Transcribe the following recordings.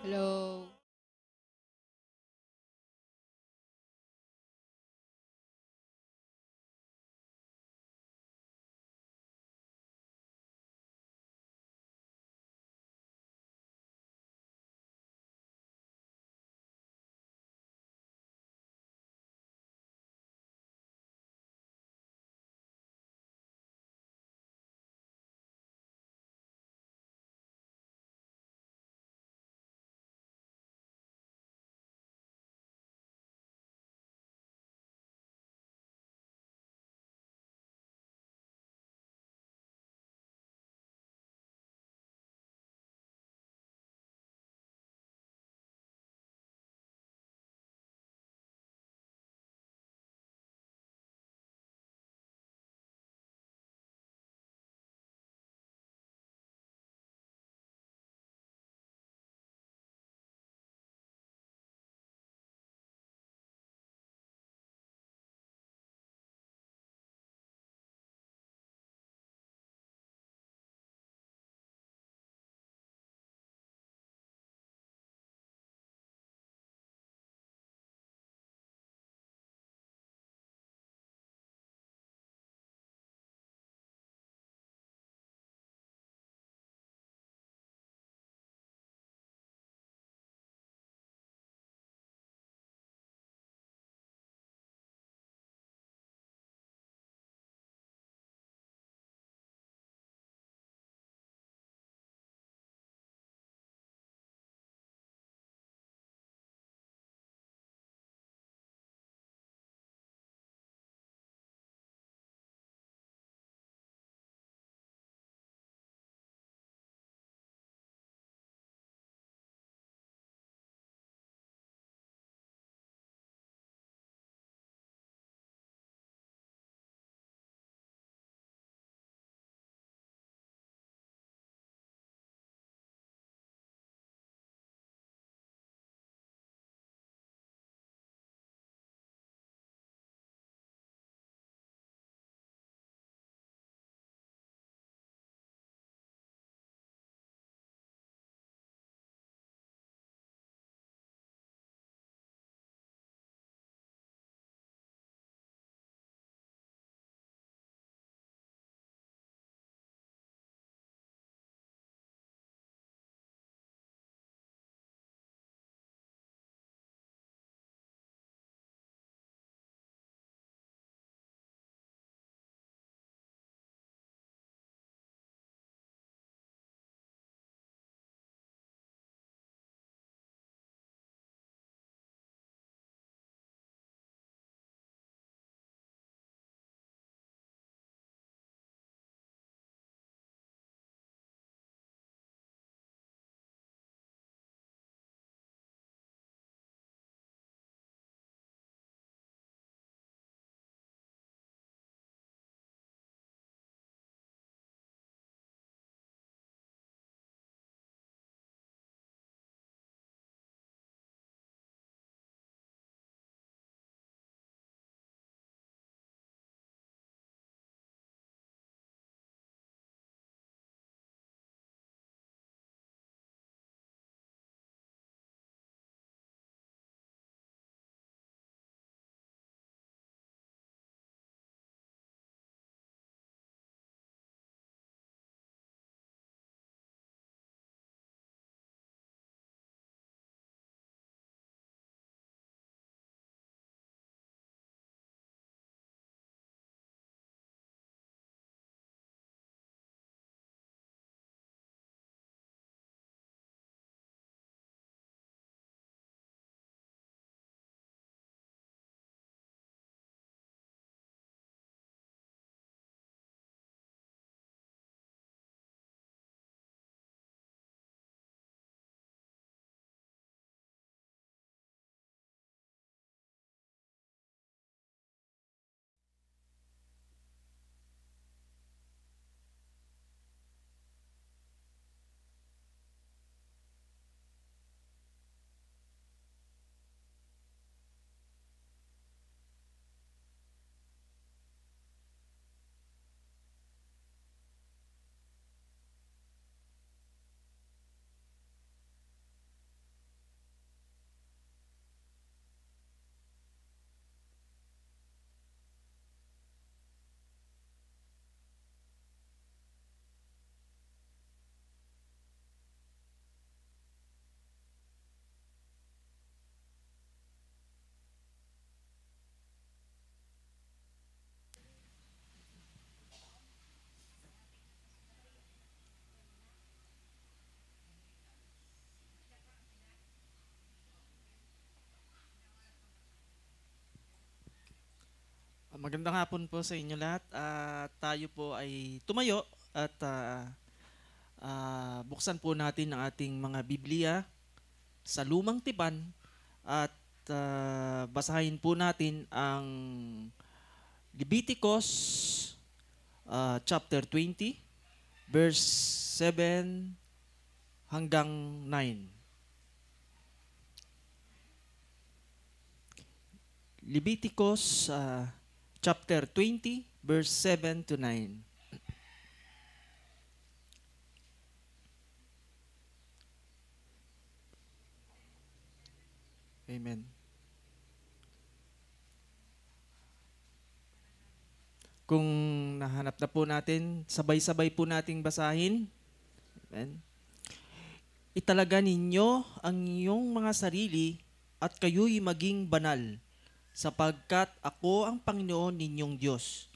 Hello. Magandang hapon po sa inyo lahat. Tayo po ay tumayo at buksan po natin ang ating mga Biblia sa Lumang Tipan at basahin po natin ang Leviticus chapter 20 verse 7 hanggang 9. Leviticus chapter 20 verse 7 to 9. Amen. Kung nahanap na po natin, sabay-sabay po nating basahin. Amen. Italaga ninyo ang inyong mga sarili at kayo'y maging banal, sapagkat ako ang Panginoon ninyong Diyos.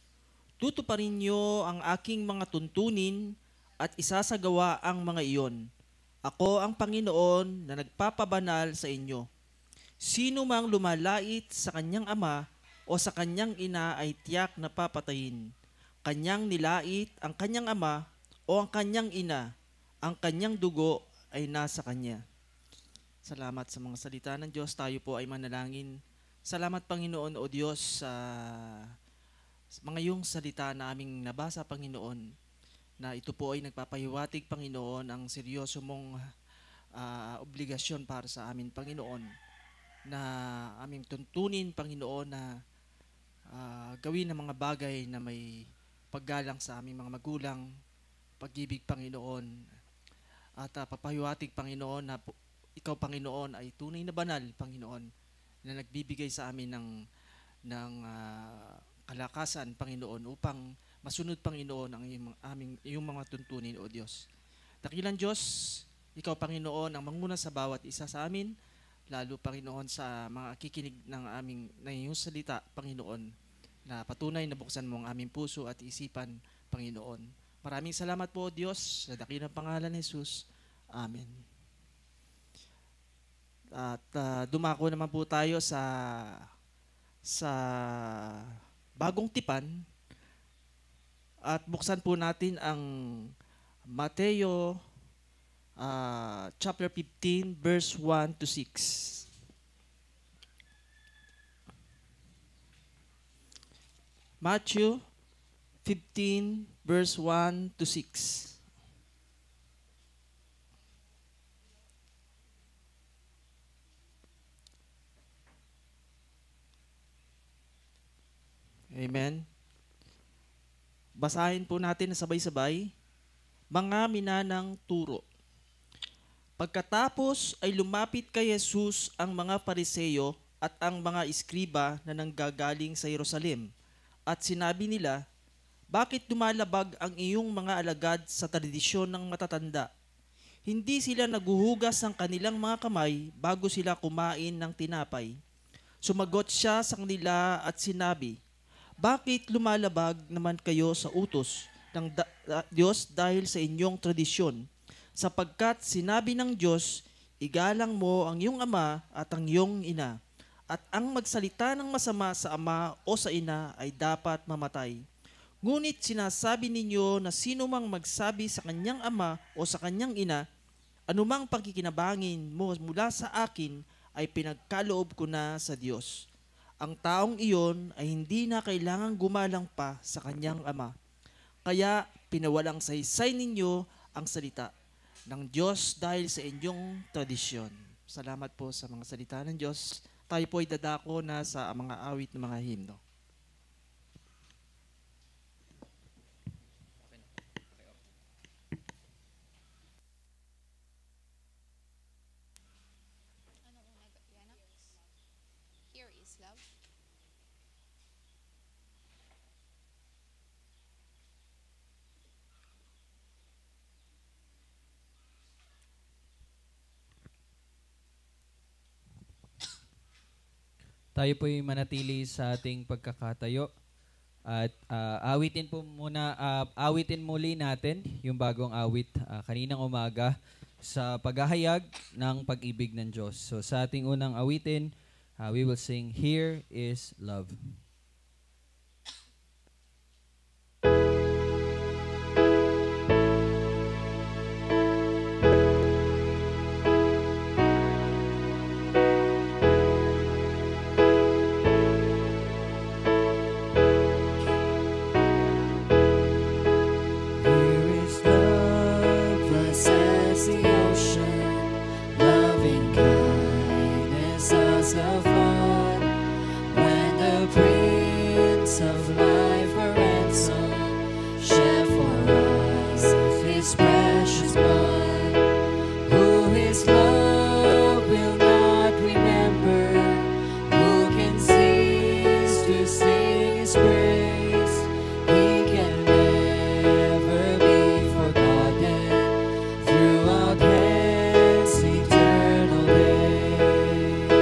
Tutuparin niyo ang aking mga tuntunin at isasagawa ang mga iyon. Ako ang Panginoon na nagpapabanal sa inyo. Sino mang lumalait sa kanyang ama o sa kanyang ina ay tiyak na papatayin. Kanyang nilait ang kanyang ama o ang kanyang ina, ang kanyang dugo ay nasa kanya. Salamat sa mga salita ng Diyos. Tayo po ay manalangin. Salamat Panginoon o Diyos sa mga iyong salita na aming nabasa Panginoon, na ito po ay nagpapahiwatig Panginoon ang seryoso mong obligasyon para sa amin Panginoon, na aming tuntunin Panginoon na gawin ang mga bagay na may paggalang sa aming mga magulang, pag-ibig Panginoon, at papahiwatig Panginoon na ikaw Panginoon ay tunay na banal Panginoon, na nagbibigay sa amin ng kalakasan Panginoon upang masunod Panginoon ang iyong mga tuntunin o Diyos. Dakilang Diyos, ikaw Panginoon ang manguna sa bawat isa sa amin, lalo Panginoon sa mga kikinig ng iyong salita Panginoon, na patunay na buksan mo ang aming puso at isipan Panginoon. Maraming salamat po Diyos, sa dakilang pangalan ni Jesus. Amen. At dumako naman po tayo sa bagong tipan at buksan po natin ang Mateo chapter 15 verse 1 to 6. Matthew 15 verse 1 to 6. Amen. Basahin po natin na sabay-sabay. Mga minanang turo. Pagkatapos ay lumapit kay Jesus ang mga Pariseo at ang mga iskriba na nanggagaling sa Jerusalem, at sinabi nila, "Bakit lumalabag ang iyong mga alagad sa tradisyon ng matatanda? Hindi sila naguhugas ng kanilang mga kamay bago sila kumain ng tinapay." Sumagot siya sa kanila at sinabi, "Bakit lumalabag naman kayo sa utos ng Diyos dahil sa inyong tradisyon? Sapagkat sinabi ng Diyos, igalang mo ang iyong ama at ang iyong ina, at ang magsalita ng masama sa ama o sa ina ay dapat mamatay. Ngunit sinasabi ninyo na sino mang magsabi sa kanyang ama o sa kanyang ina, anumang pagkikinabangin mo mula sa akin ay pinagkaloob ko na sa Diyos. Ang taong iyon ay hindi na kailangang gumalang pa sa kanyang ama. Kaya pinawalang saysay ninyo ang salita ng Diyos dahil sa inyong tradisyon." Salamat po sa mga salita ng Diyos. Tayo po ay dadako na sa mga awit ng mga himno. Here is love. Tayo po'y manatili sa ating pagkakatayo at awitin muli natin yung bagong awit kaninang umaga sa paghahayag ng pag-ibig ng Diyos. So sa ating unang awitin, we will sing, "Here is Love." His love will not remember. Who can cease to sing His praise? He can never be forgotten throughout His eternal days.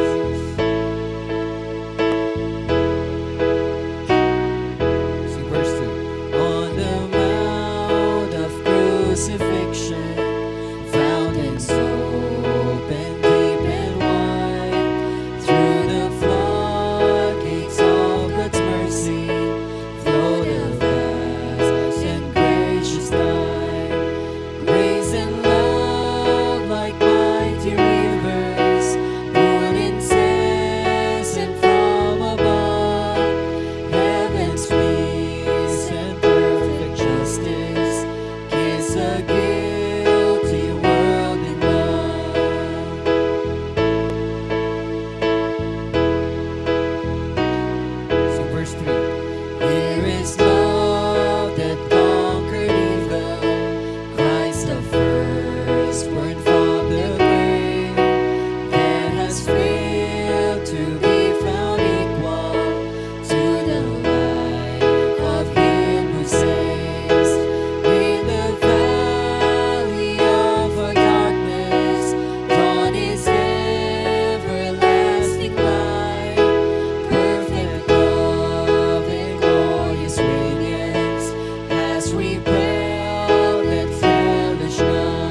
Sing verse 2. On the mount of crucifixion, fountains open deep and wide. Through the floodgates of God's mercy, flow the vast and gracious tide. Grace and love like mighty rivers, poured incessant from above. Heaven's peace and perfect justice kiss a guilty world in love. Sing verse 3. Here is love that conquered evil, Christ the firstborn from the grave, that has failed to be found equal to the life of Him who saves. In the valley of our darkness, dawn is everlasting light. Perfect love and glorious radiance has repelled that hellish night.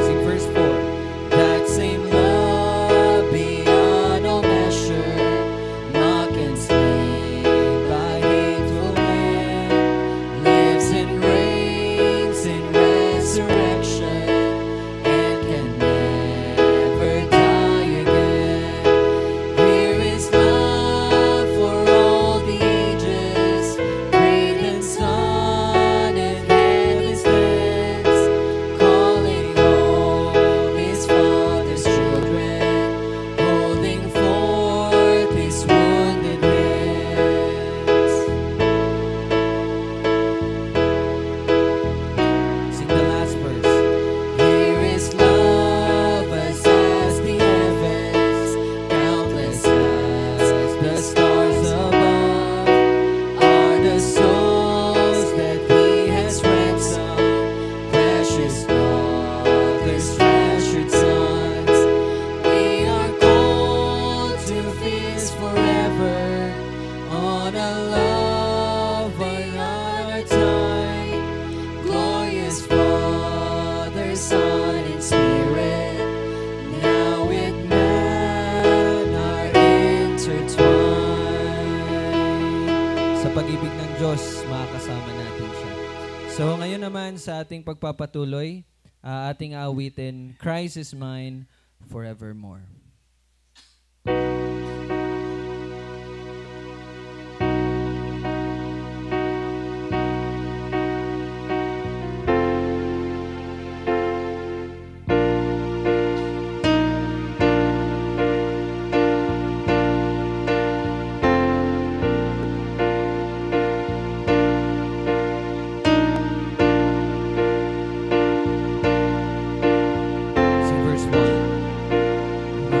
Sing verse 4. That same love beyond all measure, mocked and slain by hateful men, lives and reigns in resurrection and can never die again. Here is love for all the ages, great and Son and heaven's dance, calling home His Father's children, holding forth His wounded hands. Sing the last verse. Here is love as the heavens, countless as the stars above, are the souls that He has ransomed, precious daughters, treasured sons. We are called to feast forever on a love beyond our time. Glorious Father, Son, and Spirit, now with man are intertwined. Sa pag-ibig ng Diyos, makakasama natin siya. So ngayon naman sa ating pagpapatuloy, ating awitin, Christ is mine forevermore. Sing verse 1.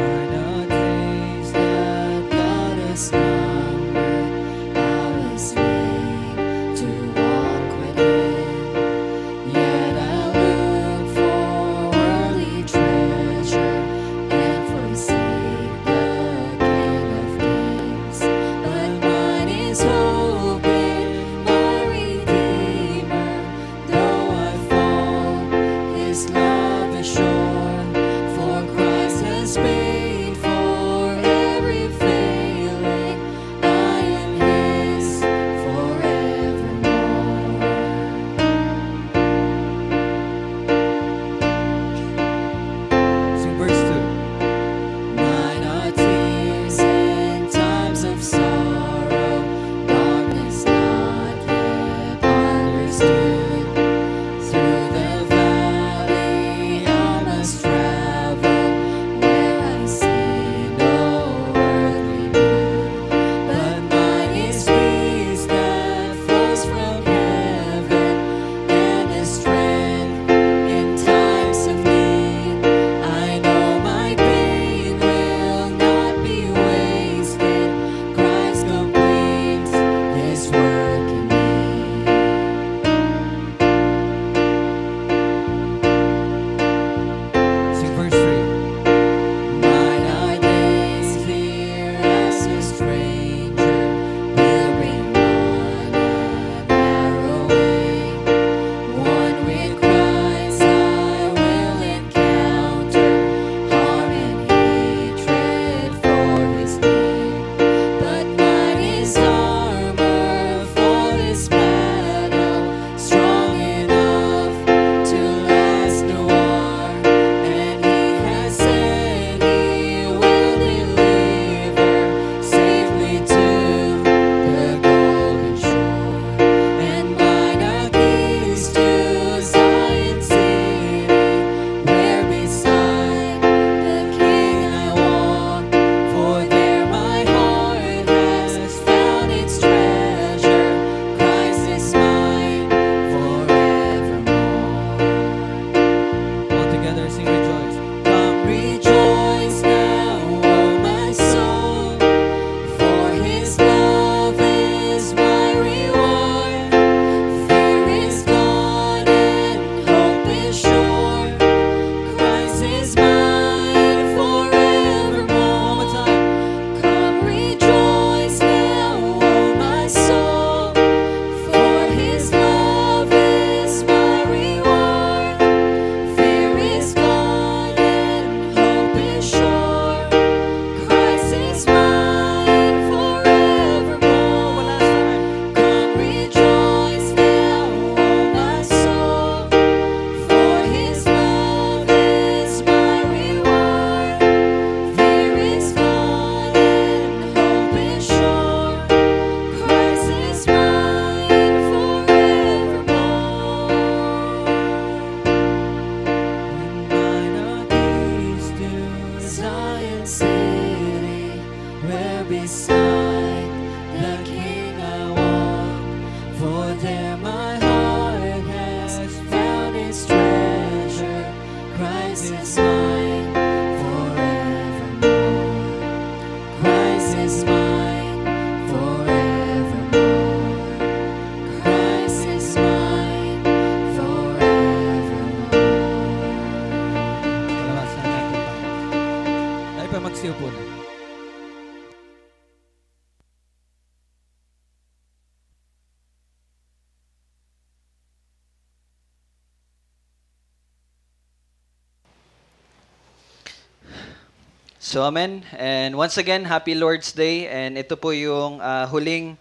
So, amen. And once again, happy Lord's Day. And ito po yung huling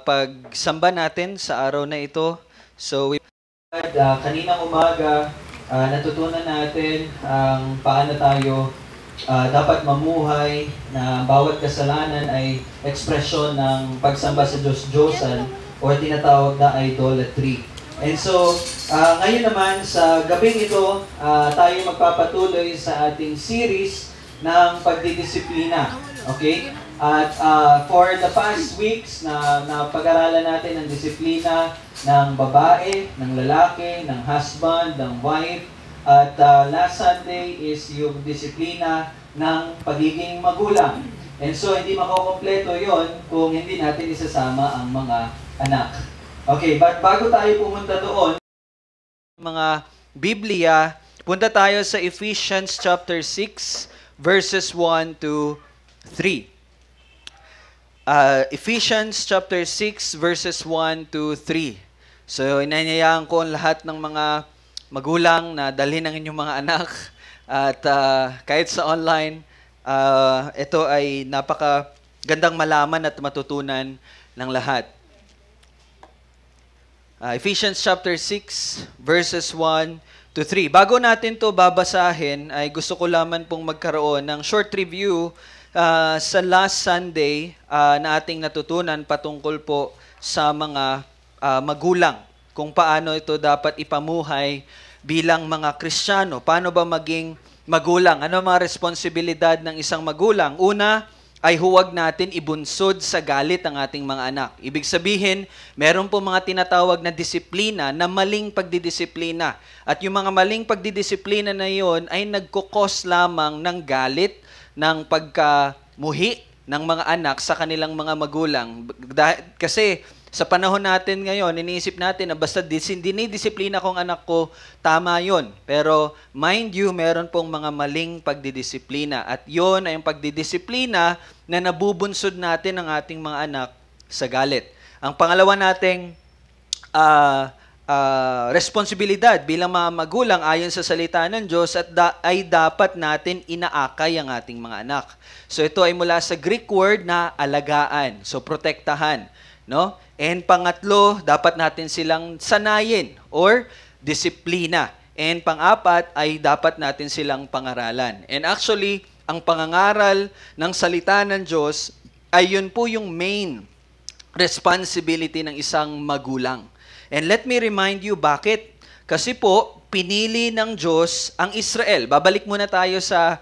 pagsamba natin sa araw na ito. So, kaninang umaga, natutunan natin ang paano tayo dapat mamuhay na bawat kasalanan ay ekspresyon ng pagsamba sa Diyos-Diyosan o tinatawag na idolatry. And so, ngayon naman sa gabing ito, tayo magpapatuloy sa ating series ng pagdidisiplina. Okay? At for the past weeks na pag-aralan natin ang disiplina ng babae, ng lalaki, ng husband, ng wife. At last Sunday is yung disiplina ng pagiging magulang. And so, hindi makukompleto yon kung hindi natin isasama ang mga anak. Okay, but bago tayo pumunta doon, mga Biblia, punta tayo sa Ephesians chapter 6, verses 1 to 3. Ephesians chapter 6, verses 1 to 3. So, inanyayaan ko ang lahat ng mga magulang na dalhin ang inyong mga anak. At kahit sa online, ito ay napakagandang malaman at matutunan ng lahat. Ephesians chapter 6, verses 1 to 3. Bago natin to babasahin, ay gusto ko lamang pong magkaroon ng short review sa last Sunday na ating natutunan patungkol po sa mga magulang. Kung paano ito dapat ipamuhay bilang mga Kristiyano. Paano ba maging magulang? Ano mga responsibilidad ng isang magulang? Una, ay huwag natin ibunsod sa galit ang ating mga anak. Ibig sabihin, meron po mga tinatawag na disiplina na maling pagdidisiplina. At yung mga maling pagdidisiplina na yon ay nagkukos lamang ng galit, ng pagkamuhi ng mga anak sa kanilang mga magulang. Kasi sa panahon natin ngayon, iniisip natin na basta dinidisiplina kong anak ko, tama yon. Pero mind you, meron pong mga maling pagdidisiplina. At yon ay yung pagdidisiplina na nabubunsod natin ng ating mga anak sa galit. Ang pangalawa nating responsibilidad bilang mga magulang ayon sa salita ng Diyos ay dapat natin inaakay ang ating mga anak. So ito ay mula sa Greek word na alagaan. So protektahan. No? And pangatlo, dapat natin silang sanayin or disiplina. And pang-apat ay dapat natin silang pangaralan. And actually, ang pangangaral ng salita ng Diyos ay yun po yung main responsibility ng isang magulang. And let me remind you bakit. Kasi po, pinili ng Diyos ang Israel. Babalik muna tayo sa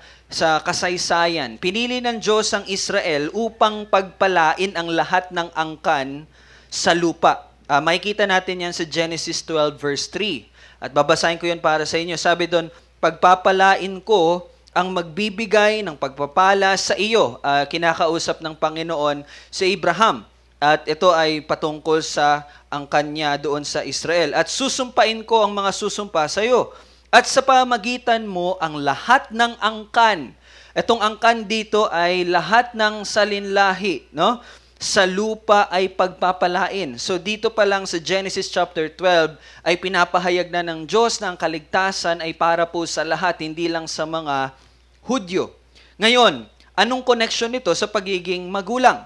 kasaysayan. Pinili ng Diyos ang Israel upang pagpalain ang lahat ng angkan sa lupa. Makikita natin yan sa Genesis 12 verse 3. At babasahin ko yan para sa inyo. Sabi doon, pagpapalain ko ang magbibigay ng pagpapala sa iyo. Kinakausap ng Panginoon si Abraham. At ito ay patungkol sa angkan niya doon sa Israel. At susumpain ko ang mga susumpa sa iyo. At sa pamagitan mo ang lahat ng angkan. Itong angkan dito ay lahat ng salinlahi, no? Sa lupa ay pagpapalain. So dito pa lang sa Genesis chapter 12 ay pinapahayag na ng Diyos na ang kaligtasan ay para po sa lahat, hindi lang sa mga Hudyo. Ngayon, anong connection nito sa pagiging magulang?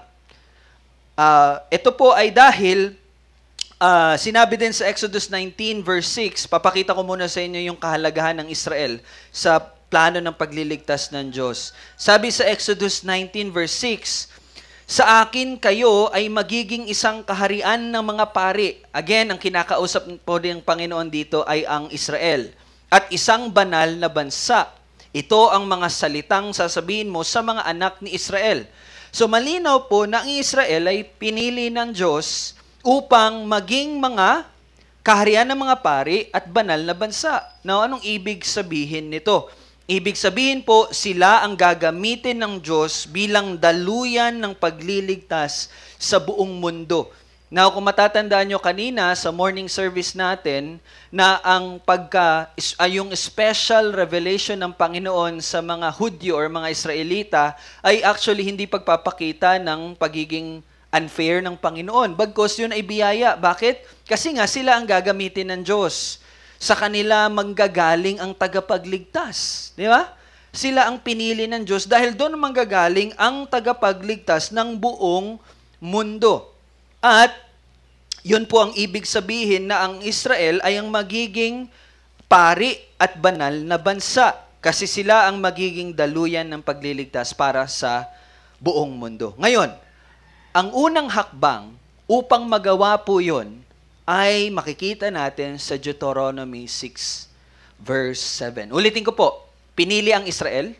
Ito po ay dahil sinabi din sa Exodus 19 verse 6, papakita ko muna sa inyo yung kahalagahan ng Israel sa plano ng pagliligtas ng Diyos. Sabi sa Exodus 19 verse 6, sa akin kayo ay magiging isang kaharian ng mga pari. Again, ang kinakausap po ng Panginoon dito ay ang Israel. At isang banal na bansa. Ito ang mga salitang sasabihin mo sa mga anak ni Israel. So malinaw po na ang Israel ay pinili ng Diyos upang maging mga kaharian ng mga pari at banal na bansa. Now, anong ibig sabihin nito? Ibig sabihin po, sila ang gagamitin ng Diyos bilang daluyan ng pagliligtas sa buong mundo. Now, kung matatandaan nyo kanina sa morning service natin na yung special revelation ng Panginoon sa mga Hudyo or mga Israelita ay actually hindi pagpapakita ng pagiging unfair ng Panginoon. Bagkus yun ay biyaya. Bakit? Kasi nga sila ang gagamitin ng Diyos. Sa kanila manggagaling ang tagapagligtas. Di ba? sila ang pinili ng Diyos dahil doon manggagaling ang tagapagligtas ng buong mundo. At yun po ang ibig sabihin na ang Israel ay ang magiging pari at banal na bansa kasi sila ang magiging daluyan ng pagliligtas para sa buong mundo. Ngayon, ang unang hakbang upang magawa po yun ay makikita natin sa Deuteronomy 6 verse 7. Ulitin ko po, pinili ang Israel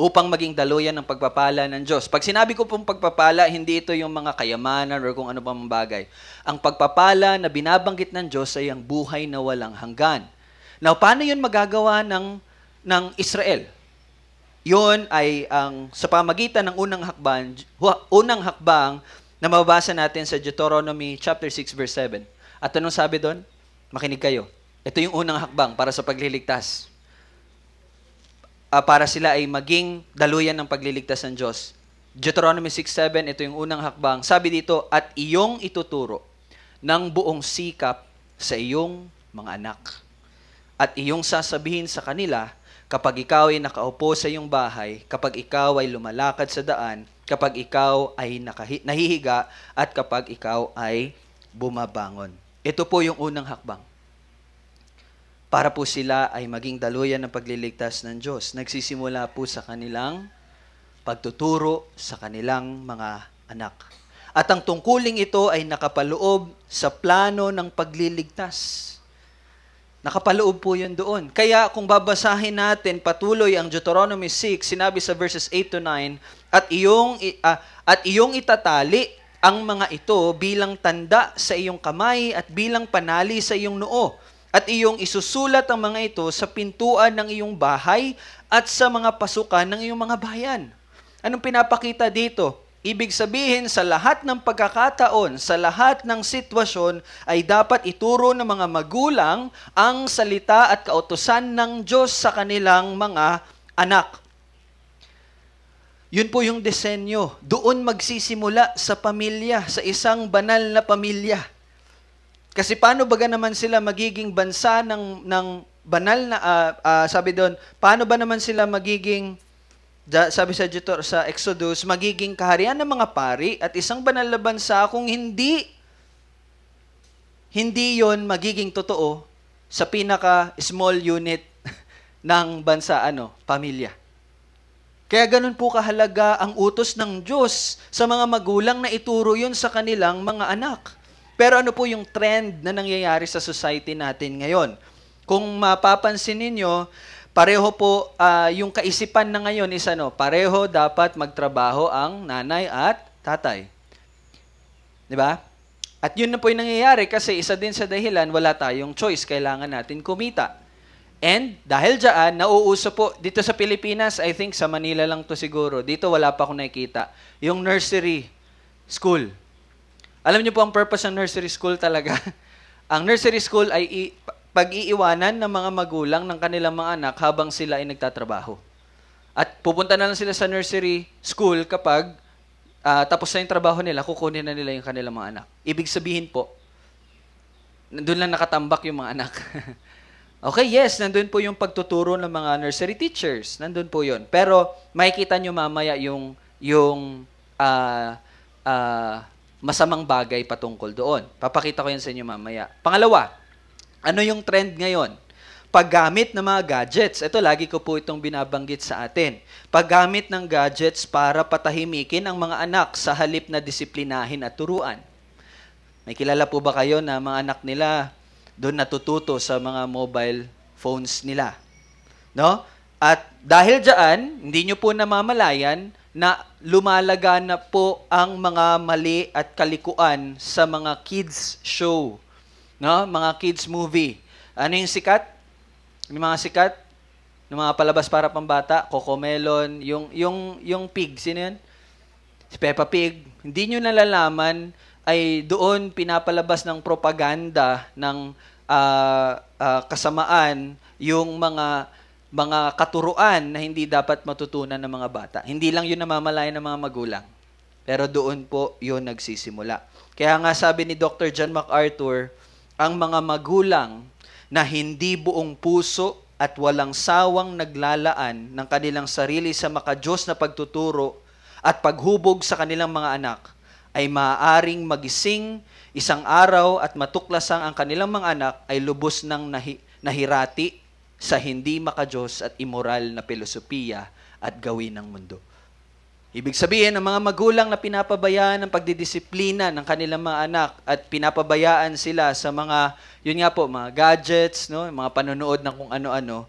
upang maging daluyan ng pagpapala ng Diyos. Pag sinabi ko pong pagpapala, hindi ito yung mga kayamanan o kung ano pa mang bagay. Ang pagpapala na binabanggit ng Diyos ay ang buhay na walang hanggan. Now, paano yun magagawa ng Israel? Yun ay sa pamagitan ng unang hakbang na mababasa natin sa Deuteronomy chapter 6 verse 7. At anong sabi doon? Makinig kayo. Ito yung unang hakbang para sa pagliligtas. Para sila ay maging daluyan ng pagliligtas ng Diyos. Deuteronomy 6:7, ito yung unang hakbang. Sabi dito, at iyong ituturo ng buong sikap sa iyong mga anak. At iyong sasabihin sa kanila, kapag ikaw ay nakaupo sa iyong bahay, kapag ikaw ay lumalakad sa daan, kapag ikaw ay nahihiga, at kapag ikaw ay bumabangon. Ito po yung unang hakbang. Para po sila ay maging daluyan ng pagliligtas ng Diyos. Nagsisimula po sa kanilang pagtuturo sa kanilang mga anak. At ang tungkuling ito ay nakapaloob sa plano ng pagliligtas. Nakapaloob po yun doon. Kaya kung babasahin natin patuloy ang Deuteronomy 6, sinabi sa verses 8 to 9, at iyong itatali ang mga ito bilang tanda sa iyong kamay at bilang panali sa iyong noo. At iyong isusulat ang mga ito sa pintuan ng iyong bahay at sa mga pasukan ng iyong mga bayan. Anong pinapakita dito? Ibig sabihin, sa lahat ng pagkakataon, sa lahat ng sitwasyon, ay dapat ituro ng mga magulang ang salita at kautusan ng Diyos sa kanilang mga anak. Yun po yung disenyo. Doon magsisimula sa pamilya, sa isang banal na pamilya. Kasi paano ba naman sila magiging bansa ng banal na, sabi doon, paano ba naman sila magiging, sabi sa Exodus, magiging kaharian ng mga pari at isang banal na bansa kung hindi yon magiging totoo sa pinaka-small unit ng bansa, pamilya. Kaya ganun po kahalaga ang utos ng Diyos sa mga magulang na ituro yun sa kanilang mga anak. Pero ano po yung trend na nangyayari sa society natin ngayon? Kung mapapansin ninyo, pareho po yung kaisipan na ngayon is pareho dapat magtrabaho ang nanay at tatay. Di ba? At yun na po yung nangyayari kasi isa din sa dahilan, wala tayong choice, kailangan natin kumita. And dahil dyan, nauuso po, dito sa Pilipinas, I think sa Manila lang to siguro, dito wala pa akong nakikita, yung nursery school. Alam niyo po ang purpose ng nursery school talaga? Ang nursery school ay pag-iiwanan ng mga magulang ng kanilang mga anak habang sila ay nagtatrabaho. At pupunta na lang sila sa nursery school kapag tapos na yung trabaho nila, kukunin na nila yung kanilang mga anak. Ibig sabihin po, nandun lang nakatambak yung mga anak. Okay, yes, nandun po yung pagtuturo ng mga nursery teachers. Nandun po yun. Pero makikita nyo mamaya yung masamang bagay patungkol doon. Papakita ko yan sa inyo mamaya. Pangalawa, ano yung trend ngayon? Paggamit ng mga gadgets. Ito, lagi ko po itong binabanggit sa atin. Paggamit ng gadgets para patahimikin ang mga anak sa halip na disiplinahin at turuan. May kilala po ba kayo na mga anak nila doon natututo sa mga mobile phones nila? No? At dahil dyan, hindi nyo po namamalayan na lumalaga na po ang mga mali at kalikuan sa mga kids show. No? Mga kids movie. Ano yung sikat? Yung mga sikat? Yung mga palabas para pambata? Cocomelon, yung pig. Sino yun? Si Peppa Pig. Hindi nyo nalalaman ay doon pinapalabas ng propaganda ng kasamaan yung mga katuruan na hindi dapat matutunan ng mga bata. Hindi lang yun namamalayan ng mga magulang. Pero doon po yun nagsisimula. Kaya nga sabi ni Dr. John MacArthur, ang mga magulang na hindi buong puso at walang sawang naglalaan ng kanilang sarili sa makadiyos na pagtuturo at paghubog sa kanilang mga anak, ay maaaring magising isang araw at matuklasang ang kanilang mga anak ay lubos ng nahirati sa hindi makadiyos at immoral na filosofiya at gawin ng mundo. Ibig sabihin, ang mga magulang na pinapabayaan ng pagdidisiplina ng kanilang mga anak at pinapabayaan sila sa mga, yun nga po, mga gadgets, no, mga panonood ng kung ano-ano.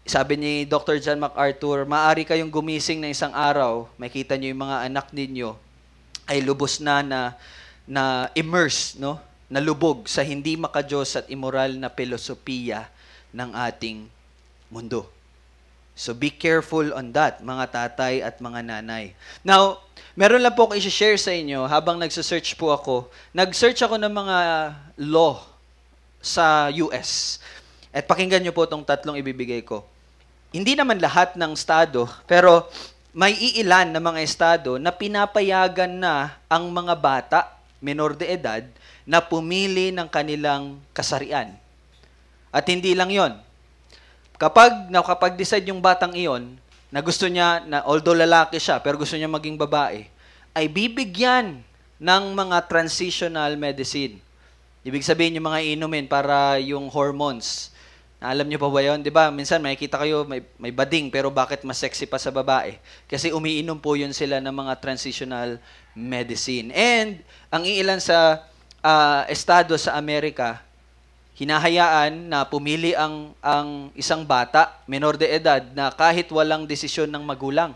Sabi ni Dr. John MacArthur, maaari kayong gumising na isang araw, makita niyo yung mga anak ninyo ay lubos na immerse, no, nalubog sa hindi makadiyos at immoral na filosofiya ng ating mundo. So be careful on that, mga tatay at mga nanay. Now, meron lang po ako i-share sa inyo habang nagsesearch po ako. Nag-search ako ng mga law sa US. At pakinggan niyo po itong tatlong ibibigay ko. Hindi naman lahat ng estado, pero may iilan na mga estado na pinapayagan na ang mga bata, menor de edad, na pumili ng kanilang kasarian. At hindi lang yon. Kapag nakapag-decide yung batang iyon na gusto niya, na although lalaki siya, pero gusto niya maging babae, ay bibigyan ng mga transitional medicine. Ibig sabihin yung mga inumin para yung hormones. Alam niyo pa ba yun? Diba? Minsan makikita kayo may bading, pero bakit mas sexy pa sa babae? Kasi umiinom po yun sila ng mga transitional medicine. And ang iilan sa estado sa Amerika, hinahayaan na pumili ang isang bata, menor de edad, na kahit walang desisyon ng magulang.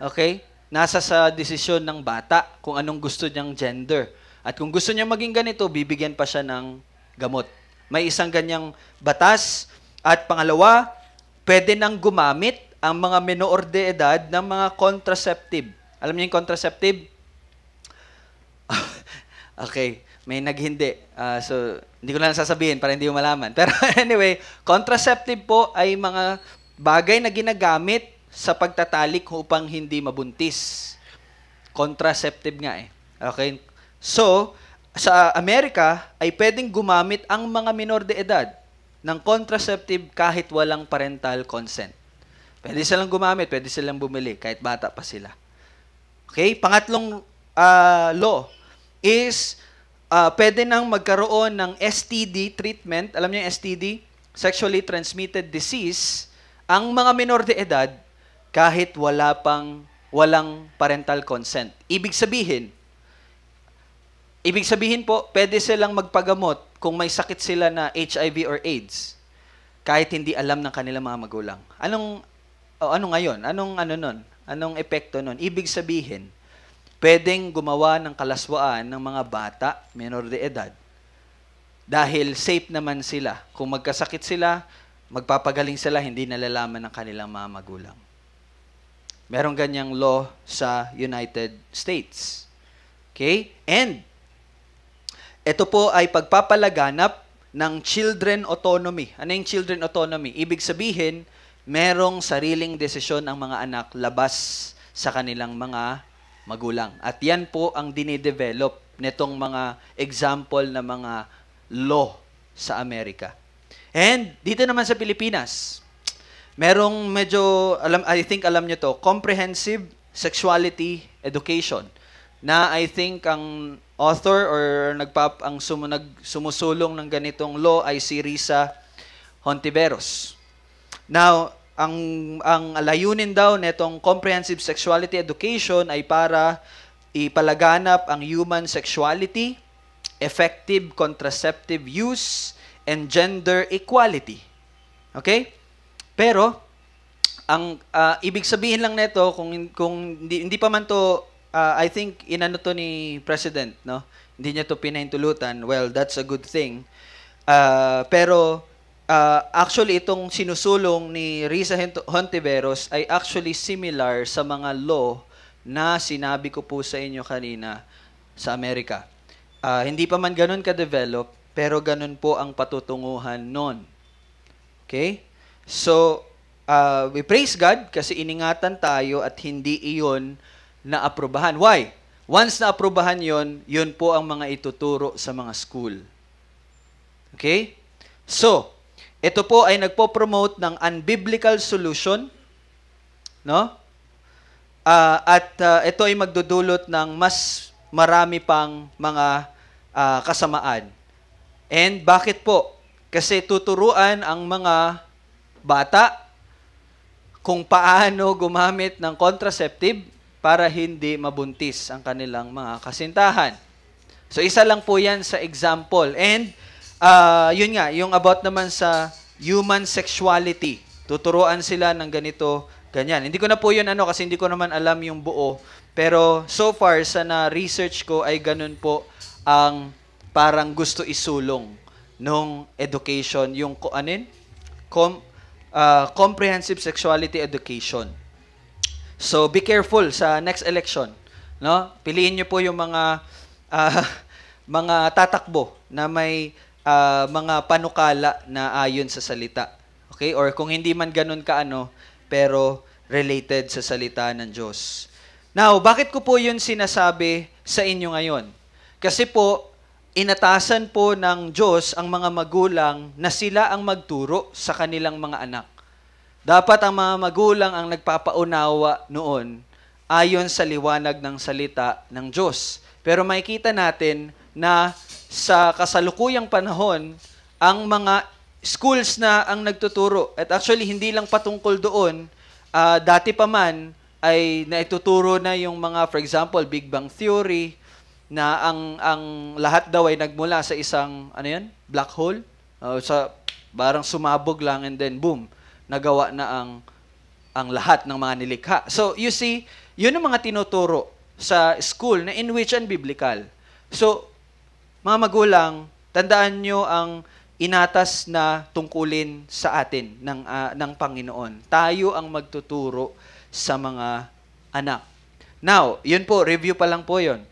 Okay? Nasa sa desisyon ng bata kung anong gusto niyang gender. At kung gusto niya maging ganito, bibigyan pa siya ng gamot. May isang ganyang batas. At pangalawa, pwede nang gumamit ang mga menor de edad ng mga contraceptive. Alam niyo yung contraceptive? Okay. May naghindi. So, hindi ko na sasabihin para hindi mo malaman. Pero anyway, contraceptive po ay mga bagay na ginagamit sa pagtatalik upang hindi mabuntis. Contraceptive nga eh. Okay? So, sa Amerika ay pwedeng gumamit ang mga minor de edad ng contraceptive kahit walang parental consent. Pwede silang gumamit, pwede silang bumili kahit bata pa sila. Okay? Pangatlong law is pwede nang magkaroon ng STD treatment. Alam niyo yung STD? Sexually Transmitted Disease. Ang mga minor de edad, kahit walang parental consent. Ibig sabihin po, pwede silang magpagamot kung may sakit sila na HIV or AIDS, kahit hindi alam ng kanilang mga magulang. Ano ngayon? Anong epekto nun? Ibig sabihin, pwedeng gumawa ng kalaswaan ng mga bata, menor de edad. Dahil safe naman sila. Kung magkasakit sila, magpapagaling sila, hindi nalalaman ng kanilang mga magulang. Merong ganyang law sa United States. Okay? And, ito po ay pagpapalaganap ng children autonomy. Ano yung children autonomy? Ibig sabihin, merong sariling desisyon ang mga anak labas sa kanilang mga magulang. At yan po ang dinidevelop nitong mga example na mga law sa Amerika. And dito naman sa Pilipinas, merong medyo, I think alam nyo to, comprehensive sexuality education, na I think ang author or sumusulong ng ganitong law ay si Risa Hontiveros. Now, ang layunin daw netong comprehensive sexuality education ay para ipalaganap ang human sexuality, effective contraceptive use, and gender equality. Okay? Pero ang ibig sabihin lang nito kung hindi pa man to I think inano to ni President, no? Hindi niya to pinahintulutan. Well, that's a good thing. Pero actually, itong sinusulong ni Risa Hontiveros ay actually similar sa mga law na sinabi ko po sa inyo kanina sa Amerika. Hindi pa man ganun ka-develop, pero ganun po ang patutunguhan nun. Okay? So, we praise God kasi iningatan tayo at hindi iyon na-aprobahan. Why? Once na-aprobahan yon, yun po ang mga ituturo sa mga school. Okay? So, ito po ay nagpo-promote ng unbiblical solution, no? Ito ay magdudulot ng mas marami pang mga kasamaan. And bakit po? Kasi tuturuan ang mga bata kung paano gumamit ng contraceptive para hindi mabuntis ang kanilang mga kasintahan. So isa lang po yan sa example. And yun nga, yung about naman sa human sexuality. Tuturuan sila ng ganito, ganyan. Hindi ko na po yun kasi hindi ko naman alam yung buo. Pero so far sa na-research ko ay ganun po ang parang gusto isulong nung education, yung comprehensive sexuality education. So be careful sa next election, no? Piliin niyo po yung mga mga tatakbo na may mga panukala na ayon sa salita. Okay? Or kung hindi man ganun pero related sa salita ng Diyos. Now, bakit ko po yun sinasabi sa inyo ngayon? Kasi po, inatasan po ng Diyos ang mga magulang na sila ang magturo sa kanilang mga anak. Dapat ang mga magulang ang nagpapaunawa noon ayon sa liwanag ng salita ng Diyos. Pero makikita natin na sa kasalukuyang panahon, ang mga schools na ang nagtuturo. At actually, hindi lang patungkol doon. Dati pa man ay naituturo na yung mga, for example, Big Bang Theory, na ang lahat daw ay nagmula sa isang, black hole. Barang sumabog lang and then boom, nagawa na ang lahat ng mga nilikha. So, you see, yun ang mga tinuturo sa school na in which unbiblical. So, mga magulang, tandaan nyo ang inatas na tungkulin sa atin ng Panginoon. Tayo ang magtuturo sa mga anak. Now, yun po, review pa lang po yun.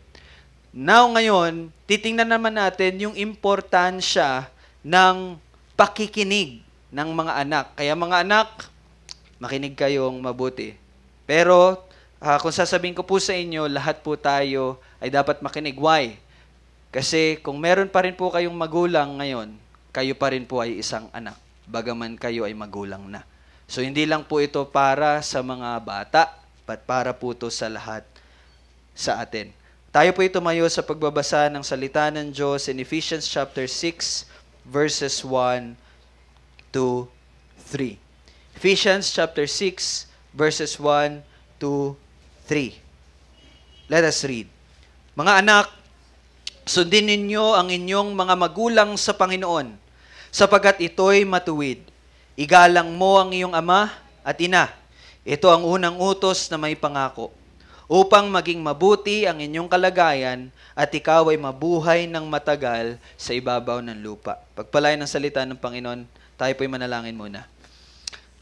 Now, ngayon, titingnan naman natin yung importansya ng pakikinig ng mga anak. Kaya mga anak, makinig kayong mabuti. Pero, kung sasabihin ko po sa inyo, lahat po tayo ay dapat makinig. Why? Kasi kung meron pa rin po kayong magulang ngayon, kayo pa rin po ay isang anak, bagaman kayo ay magulang na. So, hindi lang po ito para sa mga bata, but para po ito sa lahat sa atin. Tayo po tumayo sa pagbabasa ng salita ng Diyos in Ephesians chapter 6, verses 1 to 3. Ephesians chapter 6, verses 1 to 3. Let us read. Mga anak, sundin ninyo ang inyong mga magulang sa Panginoon, sapagat ito'y matuwid. Igalang mo ang iyong ama at ina. Ito ang unang utos na may pangako, upang maging mabuti ang inyong kalagayan at ikaw ay mabuhay ng matagal sa ibabaw ng lupa. Pagpalain ng salita ng Panginoon, tayo po'y manalangin muna.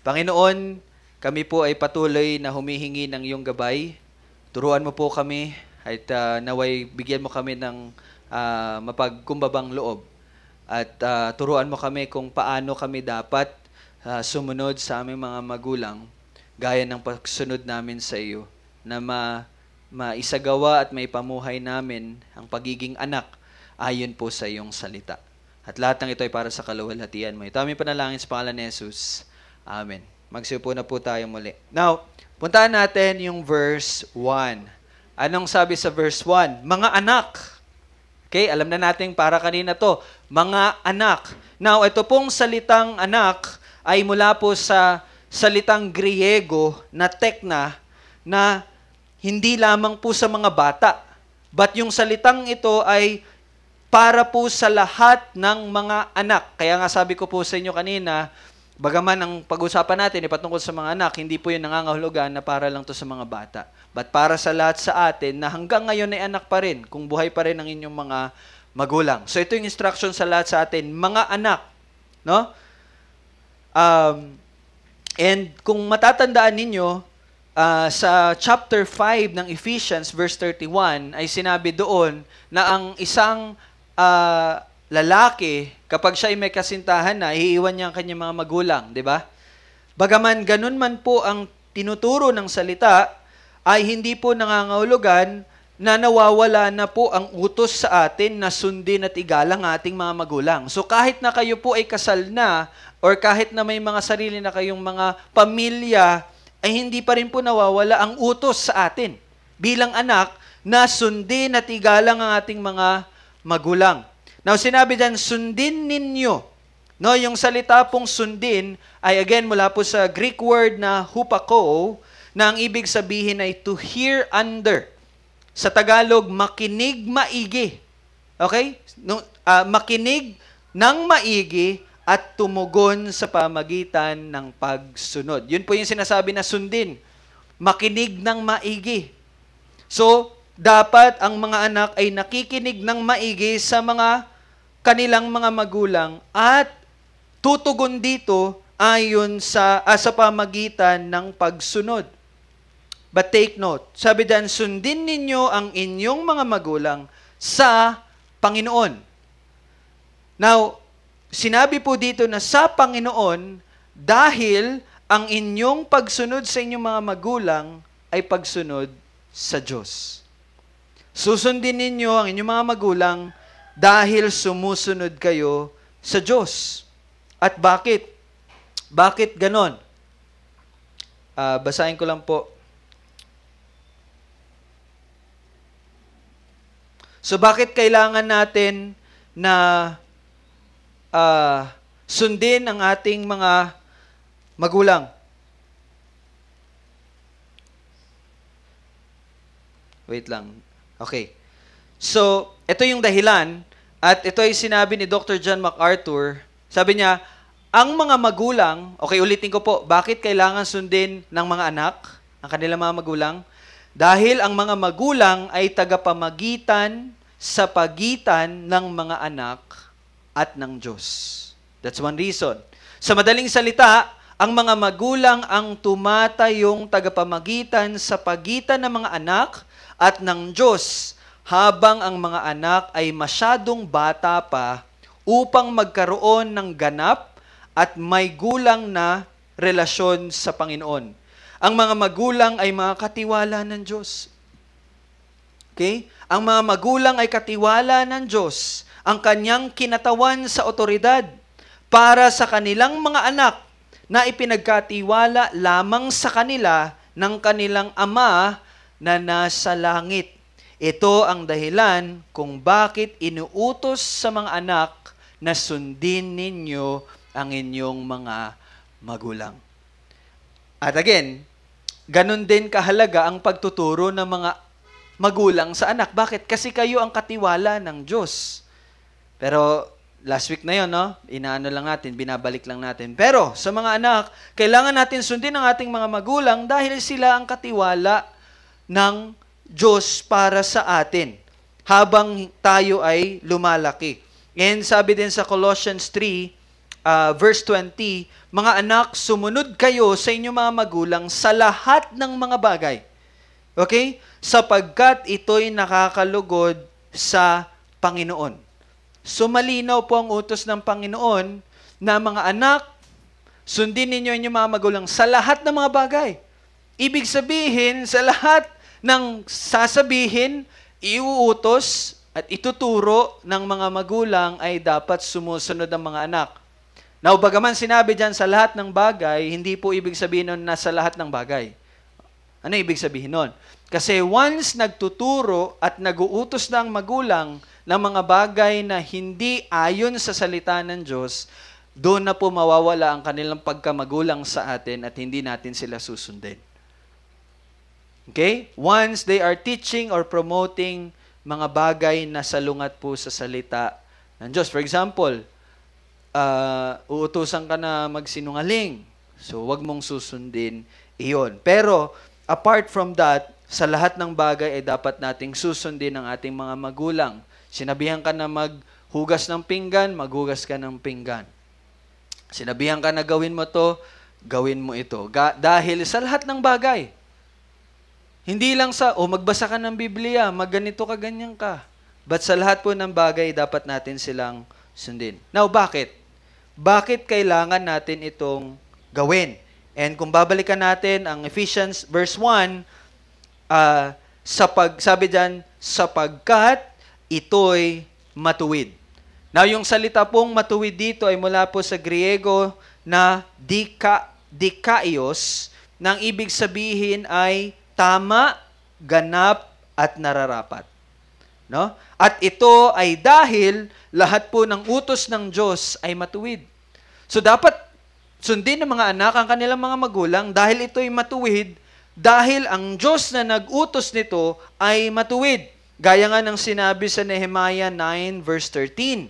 Panginoon, kami po ay patuloy na humihingi ng iyong gabay. Turuan mo po kami at naway bigyan mo kami ng mapagkumbabang loob. At turuan mo kami kung paano kami dapat sumunod sa aming mga magulang gaya ng pagsunod namin sa iyo na maisagawa at maipamuhay namin ang pagiging anak ayon po sa iyong salita. At lahat ng ito ay para sa kaluwalhatian mo. Ito aming panalangin sa pangalan ni Jesus. Amen. Magsiupo na po tayo muli. Now, puntahan natin yung verse 1. Anong sabi sa verse 1? Mga anak. Okay, alam na natin para kanina to. Mga anak. Now, ito pong salitang anak ay mula po sa salitang Griego na tekna na hindi lamang po sa mga bata. But yung salitang ito ay para po sa lahat ng mga anak. Kaya nga sabi ko po sa inyo kanina, bagaman ang pag-usapan natin ay patungkol sa mga anak, hindi po yun nangangahulugan na para lang to sa mga bata. But para sa lahat sa atin na hanggang ngayon ay anak pa rin, kung buhay pa rin ang inyong mga magulang. So ito yung instruction sa lahat sa atin, mga anak. No? And kung matatandaan ninyo, sa chapter 5 ng Ephesians, verse 31, ay sinabi doon na ang isang lalaki, kapag siya ay may kasintahan na, iiwan niya ang kanyang mga magulang, di ba? Bagaman ganun man po ang tinuturo ng salita, ay hindi po nangangahulugan na nawawala na po ang utos sa atin na sundin at igalang ating mga magulang. So kahit na kayo po ay kasal na or kahit na may mga sarili na kayong mga pamilya, ay hindi pa rin po nawawala ang utos sa atin bilang anak na sundin at igalang ang ating mga magulang. Now, sinabi dyan, sundin ninyo. No, yung salita pong sundin ay again mula po sa Greek word na hupako, na ang ibig sabihin ay to hear under. Sa Tagalog, makinig maigi. Okay? No, makinig ng maigi at tumugon sa pamagitan ng pagsunod. Yun po yung sinasabi na sundin. Makinig ng maigi. So, dapat ang mga anak ay nakikinig ng maigi sa mga kanilang mga magulang at tutugon dito ayon sa pamagitan ng pagsunod. But take note, sabi diyan, sundin ninyo ang inyong mga magulang sa Panginoon. Now, sinabi po dito na sa Panginoon dahil ang inyong pagsunod sa inyong mga magulang ay pagsunod sa Diyos. Susundin ninyo ang inyong mga magulang dahil sumusunod kayo sa Diyos. At bakit? Bakit ganon? Basahin ko lang po. So bakit kailangan natin na sundin ang ating mga magulang? Wait lang. Okay. So, ito yung dahilan at ito ay sinabi ni Dr. John MacArthur. Sabi niya, ang mga magulang, okay, ulitin ko po, bakit kailangan sundin ng mga anak, ang kanilang mga magulang? Dahil ang mga magulang ay tagapamagitan sa pagitan ng mga anak at ng Diyos. That's one reason. Sa madaling salita, ang mga magulang ang tumatayong tagapamagitan sa pagitan ng mga anak at ng Diyos habang ang mga anak ay masyadong bata pa upang magkaroon ng ganap at may gulang na relasyon sa Panginoon. Ang mga magulang ay mga katiwala ng Diyos. Okay? Ang mga magulang ay katiwala ng Diyos, ang kanyang kinatawan sa otoridad para sa kanilang mga anak na ipinagkatiwala lamang sa kanila ng kanilang Ama na nasa langit. Ito ang dahilan kung bakit inuutos sa mga anak na sundin ninyo ang inyong mga magulang. At again, ganun din kahalaga ang pagtuturo ng mga magulang sa anak. Bakit? Kasi kayo ang katiwala ng Diyos. Pero last week na yon, no? Inaano lang natin, binabalik lang natin. Pero sa mga anak, kailangan natin sundin ang ating mga magulang dahil sila ang katiwala ng Diyos para sa atin habang tayo ay lumalaki. And sabi din sa Colossians 3, verse 20, mga anak, sumunod kayo sa inyong mga magulang sa lahat ng mga bagay. Okay? Sapagkat ito'y nakakalugod sa Panginoon. So malinaw po ang utos ng Panginoon na mga anak, sundin ninyo inyong mga magulang sa lahat ng mga bagay. Ibig sabihin, sa lahat ng sasabihin, iuutos at ituturo ng mga magulang ay dapat sumusunod ang mga anak. Now, bagaman sinabi dyan sa lahat ng bagay, hindi po ibig sabihin nun na sa lahat ng bagay. Ano ibig sabihin nun? Kasi once nagtuturo at naguutos na ang magulang ng mga bagay na hindi ayon sa salita ng Diyos, doon na po mawawala ang kanilang pagkamagulang sa atin at hindi natin sila susundin. Okay? Once they are teaching or promoting mga bagay na salungat po sa salita ng Diyos. For example, uutusan ka na magsinungaling. So, wag mong susundin iyon. Pero, apart from that, sa lahat ng bagay ay dapat nating susundin ang ating mga magulang. Sinabihan ka na maghugas ng pinggan, maghugas ka ng pinggan. Sinabihan ka na gawin mo to, gawin mo ito. Dahil sa lahat ng bagay. Hindi lang sa, magbasa ka ng Biblia, magganito ka, ganyan ka. But sa lahat po ng bagay, dapat natin silang sundin. Now, bakit? Bakit kailangan natin itong gawin? And kung babalikan natin ang Ephesians verse 1, sabi dyan, sapagkat ito'y matuwid. Now, yung salita pong matuwid dito ay mula po sa Griego na dikaios, nang ibig sabihin ay tama, ganap, at nararapat. No? At ito ay dahil lahat po ng utos ng Diyos ay matuwid. So dapat sundin ng mga anak ang kanilang mga magulang dahil ito ay matuwid, dahil ang Diyos na nag-utos nito ay matuwid. Gaya nga ng sinabi sa Nehemiah 9 verse 13,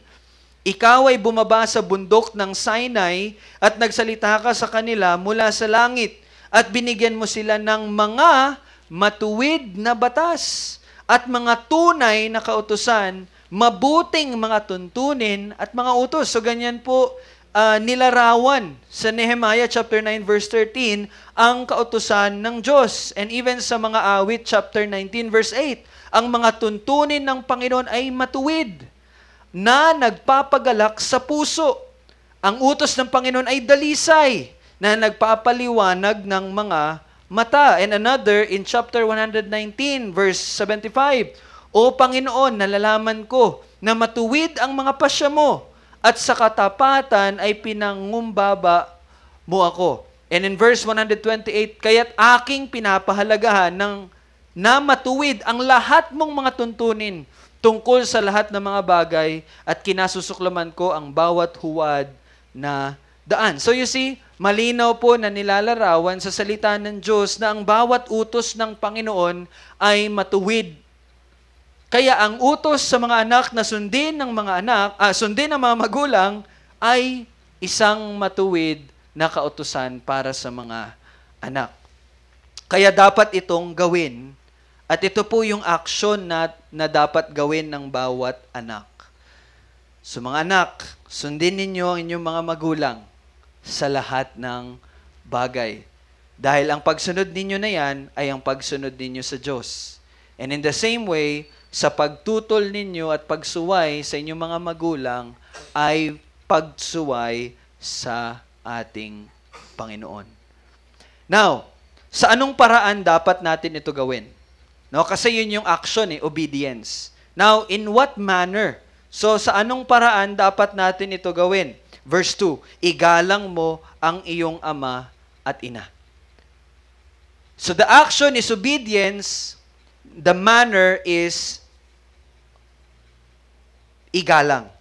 ikaw ay bumaba sa bundok ng Sinai at nagsalita ka sa kanila mula sa langit at binigyan mo sila ng mga matuwid na batas at mga tunay na kautusan, mabuting mga tuntunin at mga utos. So ganyan po nilarawan sa Nehemiah chapter 9 verse 13 ang kautusan ng Diyos. And even sa mga awit chapter 19 verse 8, ang mga tuntunin ng Panginoon ay matuwid na nagpapagalak sa puso. Ang utos ng Panginoon ay dalisay na nagpapaliwanag ng mga mata. And another in chapter 119 verse 75, O Panginoon, nalalaman ko na matuwid ang mga pasya mo at sa katapatan ay pinangumbaba mo ako. And in verse 128, kaya't aking pinapahalagahan na matuwid ang lahat mong mga tuntunin tungkol sa lahat ng mga bagay at kinasusuklaman ko ang bawat huwad na daan. So you see, malinaw po na nilalarawan sa salita ng Diyos na ang bawat utos ng Panginoon ay matuwid. Kaya ang utos sa mga anak na sundin ng mga magulang ay isang matuwid na kautusan para sa mga anak. Kaya dapat itong gawin, at ito po yung aksyon na dapat gawin ng bawat anak. So mga anak, sundin ninyo ang inyong mga magulang sa lahat ng bagay. Dahil ang pagsunod ninyo na yan ay ang pagsunod ninyo sa Diyos. And in the same way, sa pagtutol ninyo at pagsuway sa inyong mga magulang ay pagsuway sa ating Panginoon. Now, sa anong paraan dapat natin ito gawin? No, kasi yun yung action, obedience. Now, in what manner? So, sa anong paraan dapat natin ito gawin? Verse 2, igalang mo ang iyong ama at ina. So, the action is obedience. The manner is igalang.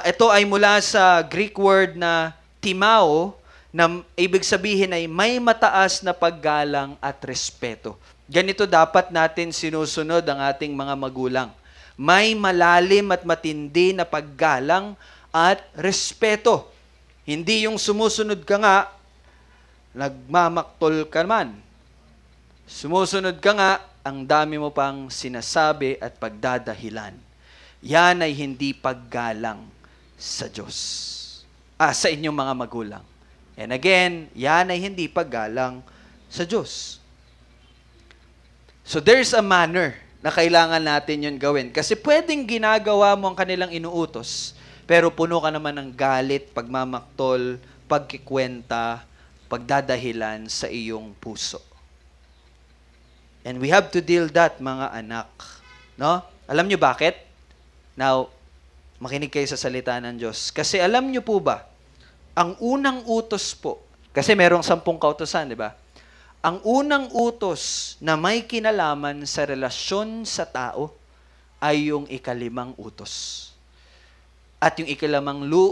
Ito ay mula sa Greek word na timao, na ibig sabihin ay may mataas na paggalang at respeto. Ganito dapat natin sinusunod ang ating mga magulang. May malalim at matindi na paggalang at respeto. Hindi yung sumusunod ka nga, nagmamaktol ka man. Sumusunod ka nga, ang dami mo pang sinasabi at pagdadahilan. Yan ay hindi paggalang sa Diyos. Sa inyong mga magulang. And again, yan ay hindi paggalang sa Diyos. So there's a manner na kailangan natin yun gawin. Kasi pwedeng ginagawa mo ang kanilang inuutos, pero puno ka naman ng galit, pagmamaktol, pagkikwenta, pagdadahilan sa iyong puso. And we have to deal that, mga anak. No? Alam nyo bakit? Now, makinig kayo sa salita ng Diyos. Kasi alam nyo po ba, ang unang utos po, kasi merong 10 kautusan, di ba? Ang unang utos na may kinalaman sa relasyon sa tao ay yung 5 utos. At yung 5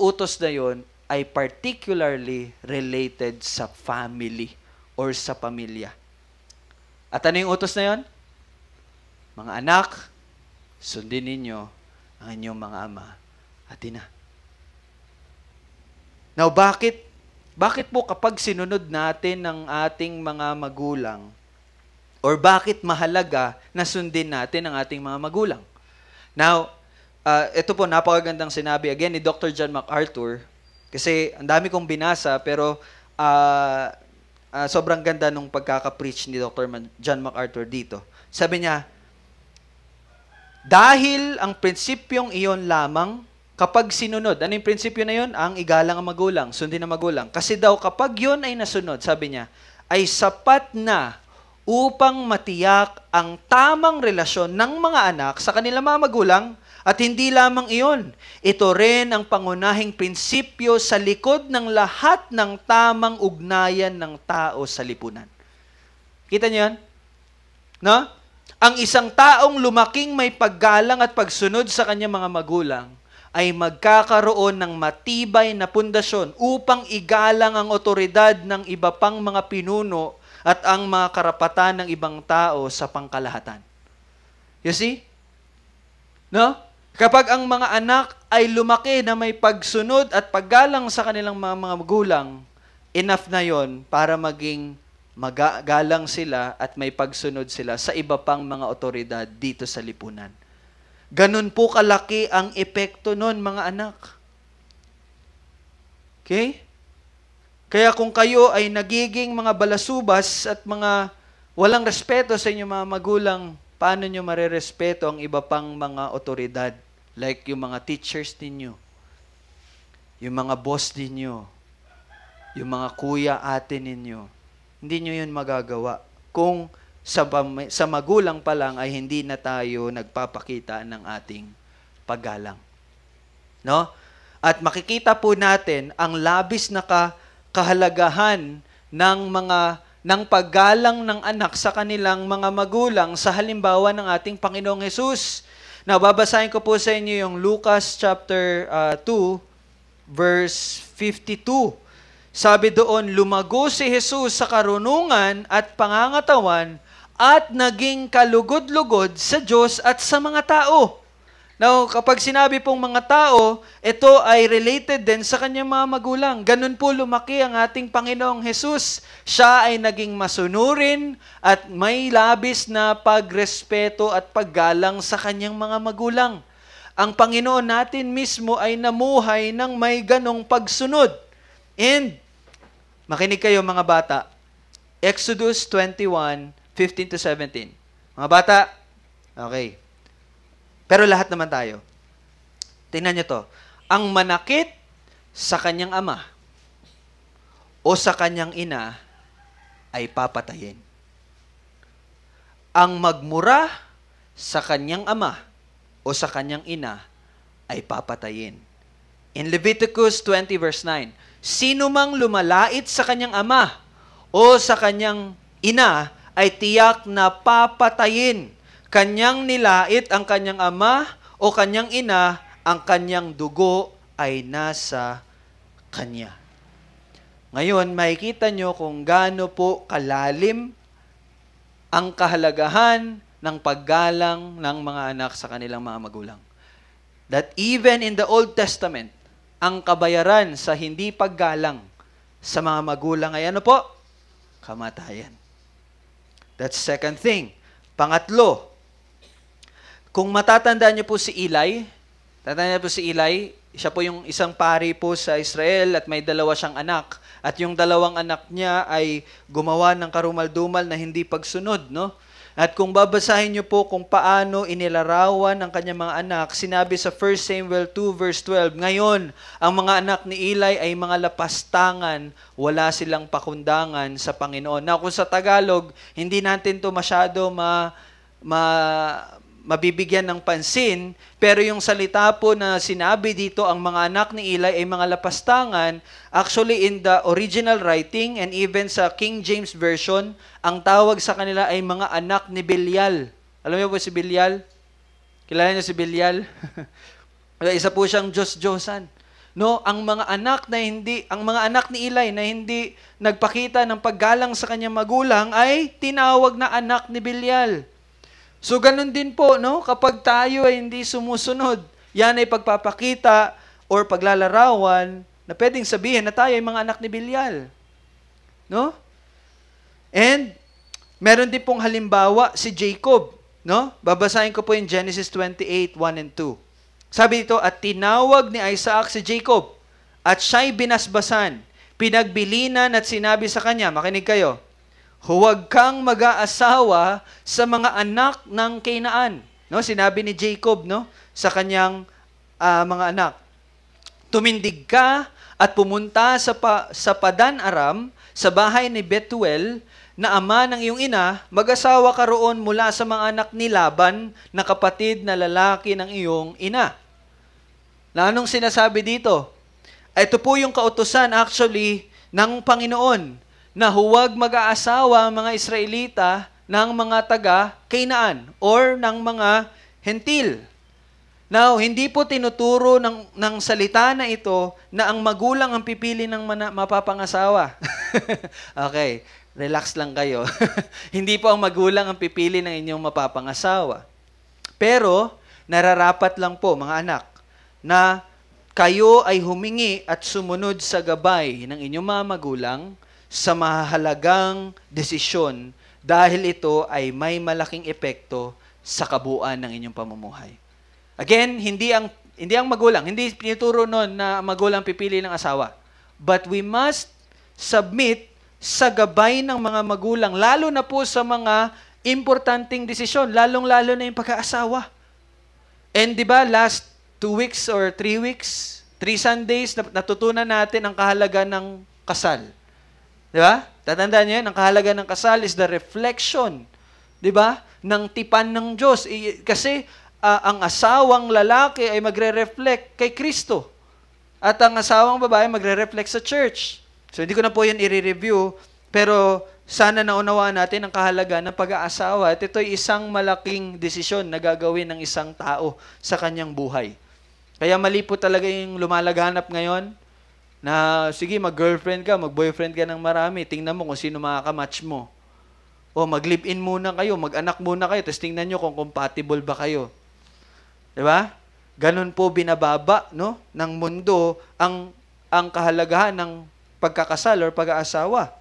utos na yon ay particularly related sa family or sa pamilya. At ano yung utos na yon? Mga anak, sundin ninyo ang inyong mga ama at ina. Now, bakit po kapag sinunod natin ng ating mga magulang, or bakit mahalaga na sundin natin ang ating mga magulang? Now, ito po, napakagandang sinabi again ni Dr. John MacArthur, kasi ang dami kong binasa, pero sobrang ganda nung pagkaka-preach ni Dr. John MacArthur dito. Sabi niya, dahil ang prinsipyong iyon lamang, kapag sinunod, ano yung prinsipyo na yun? Ang igalang ang magulang, sundin ang magulang. Kasi daw kapag yun ay nasunod, sabi niya, ay sapat na upang matiyak ang tamang relasyon ng mga anak sa kanilang mga magulang At hindi lamang iyon, ito rin ang pangunahing prinsipyo sa likod ng lahat ng tamang ugnayan ng tao sa lipunan. Kita niyo yan? No? Ang isang taong lumaking may paggalang at pagsunod sa kanyang mga magulang ay magkakaroon ng matibay na pundasyon upang igalang ang otoridad ng iba pang mga pinuno at ang mga karapatan ng ibang tao sa pangkalahatan. You see? No? Kapag ang mga anak ay lumaki na may pagsunod at paggalang sa kanilang mga magulang, enough na yon para maging magalang sila at may pagsunod sila sa iba pang mga otoridad dito sa lipunan. Ganun po kalaki ang epekto nun, mga anak. Okay? Kaya kung kayo ay nagiging mga balasubas at mga walang respeto sa inyong mga magulang, paano nyo marerespeto ang iba pang mga otoridad? Like yung mga teachers ninyo, yung mga boss ninyo, yung mga kuya, ate ninyo. Hindi nyo yun magagawa kung sa magulang pa lang ay hindi na tayo nagpapakita ng ating paggalang. No? At makikita po natin ang labis na kahalagahan ng paggalang ng anak sa kanilang mga magulang sa halimbawa ng ating Panginoong Hesus. Now, babasahin ko po sa inyo yung Lucas chapter 2, verse 52. Sabi doon, lumago si Jesus sa karunungan at pangangatawan at naging kalugod-lugod sa Diyos at sa mga tao. Now, kapag sinabi pong mga tao, ito ay related din sa kanyang mga magulang. Ganun po lumaki ang ating Panginoong Hesus. Siya ay naging masunurin at may labis na pagrespeto at paggalang sa kanyang mga magulang. Ang Panginoon natin mismo ay namuhay ng may ganong pagsunod. And, makinig kayo mga bata, Exodus 21, 15 to 17. Mga bata, okay. Pero lahat naman tayo. Tingnan nyo to. Ang manakit sa kanyang ama o sa kanyang ina ay papatayin. Ang magmura sa kanyang ama o sa kanyang ina ay papatayin. In Leviticus 20 verse 9, sino mang lumalait sa kanyang ama o sa kanyang ina ay tiyak na papatayin. Kanyang nilait ang kanyang ama o kanyang ina, ang kanyang dugo ay nasa kanya. Ngayon, makikita nyo kung gaano po kalalim ang kahalagahan ng paggalang ng mga anak sa kanilang mga magulang. That even in the Old Testament, ang kabayaran sa hindi paggalang sa mga magulang ay ano po? Kamatayan. That's second thing. Pangatlo, kung matatandaan niyo po si Eli, siya po yung isang pari po sa Israel at may dalawa siyang anak. At yung dalawang anak niya ay gumawa ng karumal-dumal na hindi pagsunod, no? At kung babasahin niyo po kung paano inilarawan ng kanyang mga anak, sinabi sa 1 Samuel 2 verse 12, ngayon, ang mga anak ni Eli ay mga lapastangan, wala silang pakundangan sa Panginoon. Now, kung sa Tagalog, hindi natin to masyado mabibigyan ng pansin, pero yung salita po na sinabi dito, ang mga anak ni Eli ay mga lapastangan, actually in the original writing and even sa King James Version, ang tawag sa kanila ay mga anak ni Belial. Alam niyo po si Belial? Kilala niyo si Belial? Isa po siyang Diyos-Diyosan. No, ang mga anak ni Eli na hindi nagpakita ng paggalang sa kanyang magulang ay tinawag na anak ni Belial. So, ganun din po, no? Kapag tayo ay hindi sumusunod, yan ay pagpapakita or paglalarawan na pwedeng sabihin na tayo ay mga anak ni Belial. No? And, meron din pong halimbawa si Jacob, no? Babasahin ko po yung Genesis 28, 1 and 2. Sabi dito, at tinawag ni Isaac si Jacob, at siya'y binasbasan, pinagbilinan at sinabi sa kanya, makinig kayo, huwag kang mag-aasawa sa mga anak ng Canaan. No, sinabi ni Jacob, no, sa kanyang mga anak. Tumindig ka at pumunta sa Padan Aram, sa bahay ni Betuel, na ama ng iyong ina, mag-asawa ka roon mula sa mga anak ni Laban na kapatid na lalaki ng iyong ina. Na anong sinasabi dito? Ito po yung kautusan actually ng Panginoon na huwag mag-aasawa ang mga Israelita ng mga taga-Canaan or ng mga Hentil. Now, hindi po tinuturo ng salita na ito na ang magulang ang pipili ng mapapangasawa. Okay, relax lang kayo. Hindi po ang magulang ang pipili ng inyong mapapangasawa. Pero, nararapat lang po, mga anak, na kayo ay humingi at sumunod sa gabay ng inyong mga magulang sa mahalagang desisyon dahil ito ay may malaking epekto sa kabuuan ng inyong pamumuhay. Again, hindi ang magulang, hindi pinituro noon na magulang pipili ng asawa. But we must submit sa gabay ng mga magulang, lalo na po sa mga importanteng desisyon, lalong-lalo na yung pag-aasawa. And di ba, last 2 weeks or 3 weeks, 3 Sundays, natutunan natin ang kahalaga ng kasal. Di ba? Tatandaan niyo yan, ang kahalaga ng kasal is the reflection, di ba, ng tipan ng Diyos. Kasi ang asawang lalaki ay magre-reflect kay Kristo. At ang asawang babae magre-reflect sa church. So, hindi ko na po yun i-review, pero sana naunawaan natin ang kahalaga ng pag-aasawa. At ito ay isang malaking desisyon na gagawin ng isang tao sa kanyang buhay. Kaya mali po talaga yung lumalaganap ngayon na, sige, mag-girlfriend ka, mag-boyfriend ka ng marami. Tingnan mo kung sino makakamatch mo. O mag-live-in muna kayo, mag-anak muna kayo, tapos tingnan nyo kung compatible ba kayo. Diba? Ganun po binababa, no, ng mundo ang kahalagahan ng pagkakasal or pag-aasawa.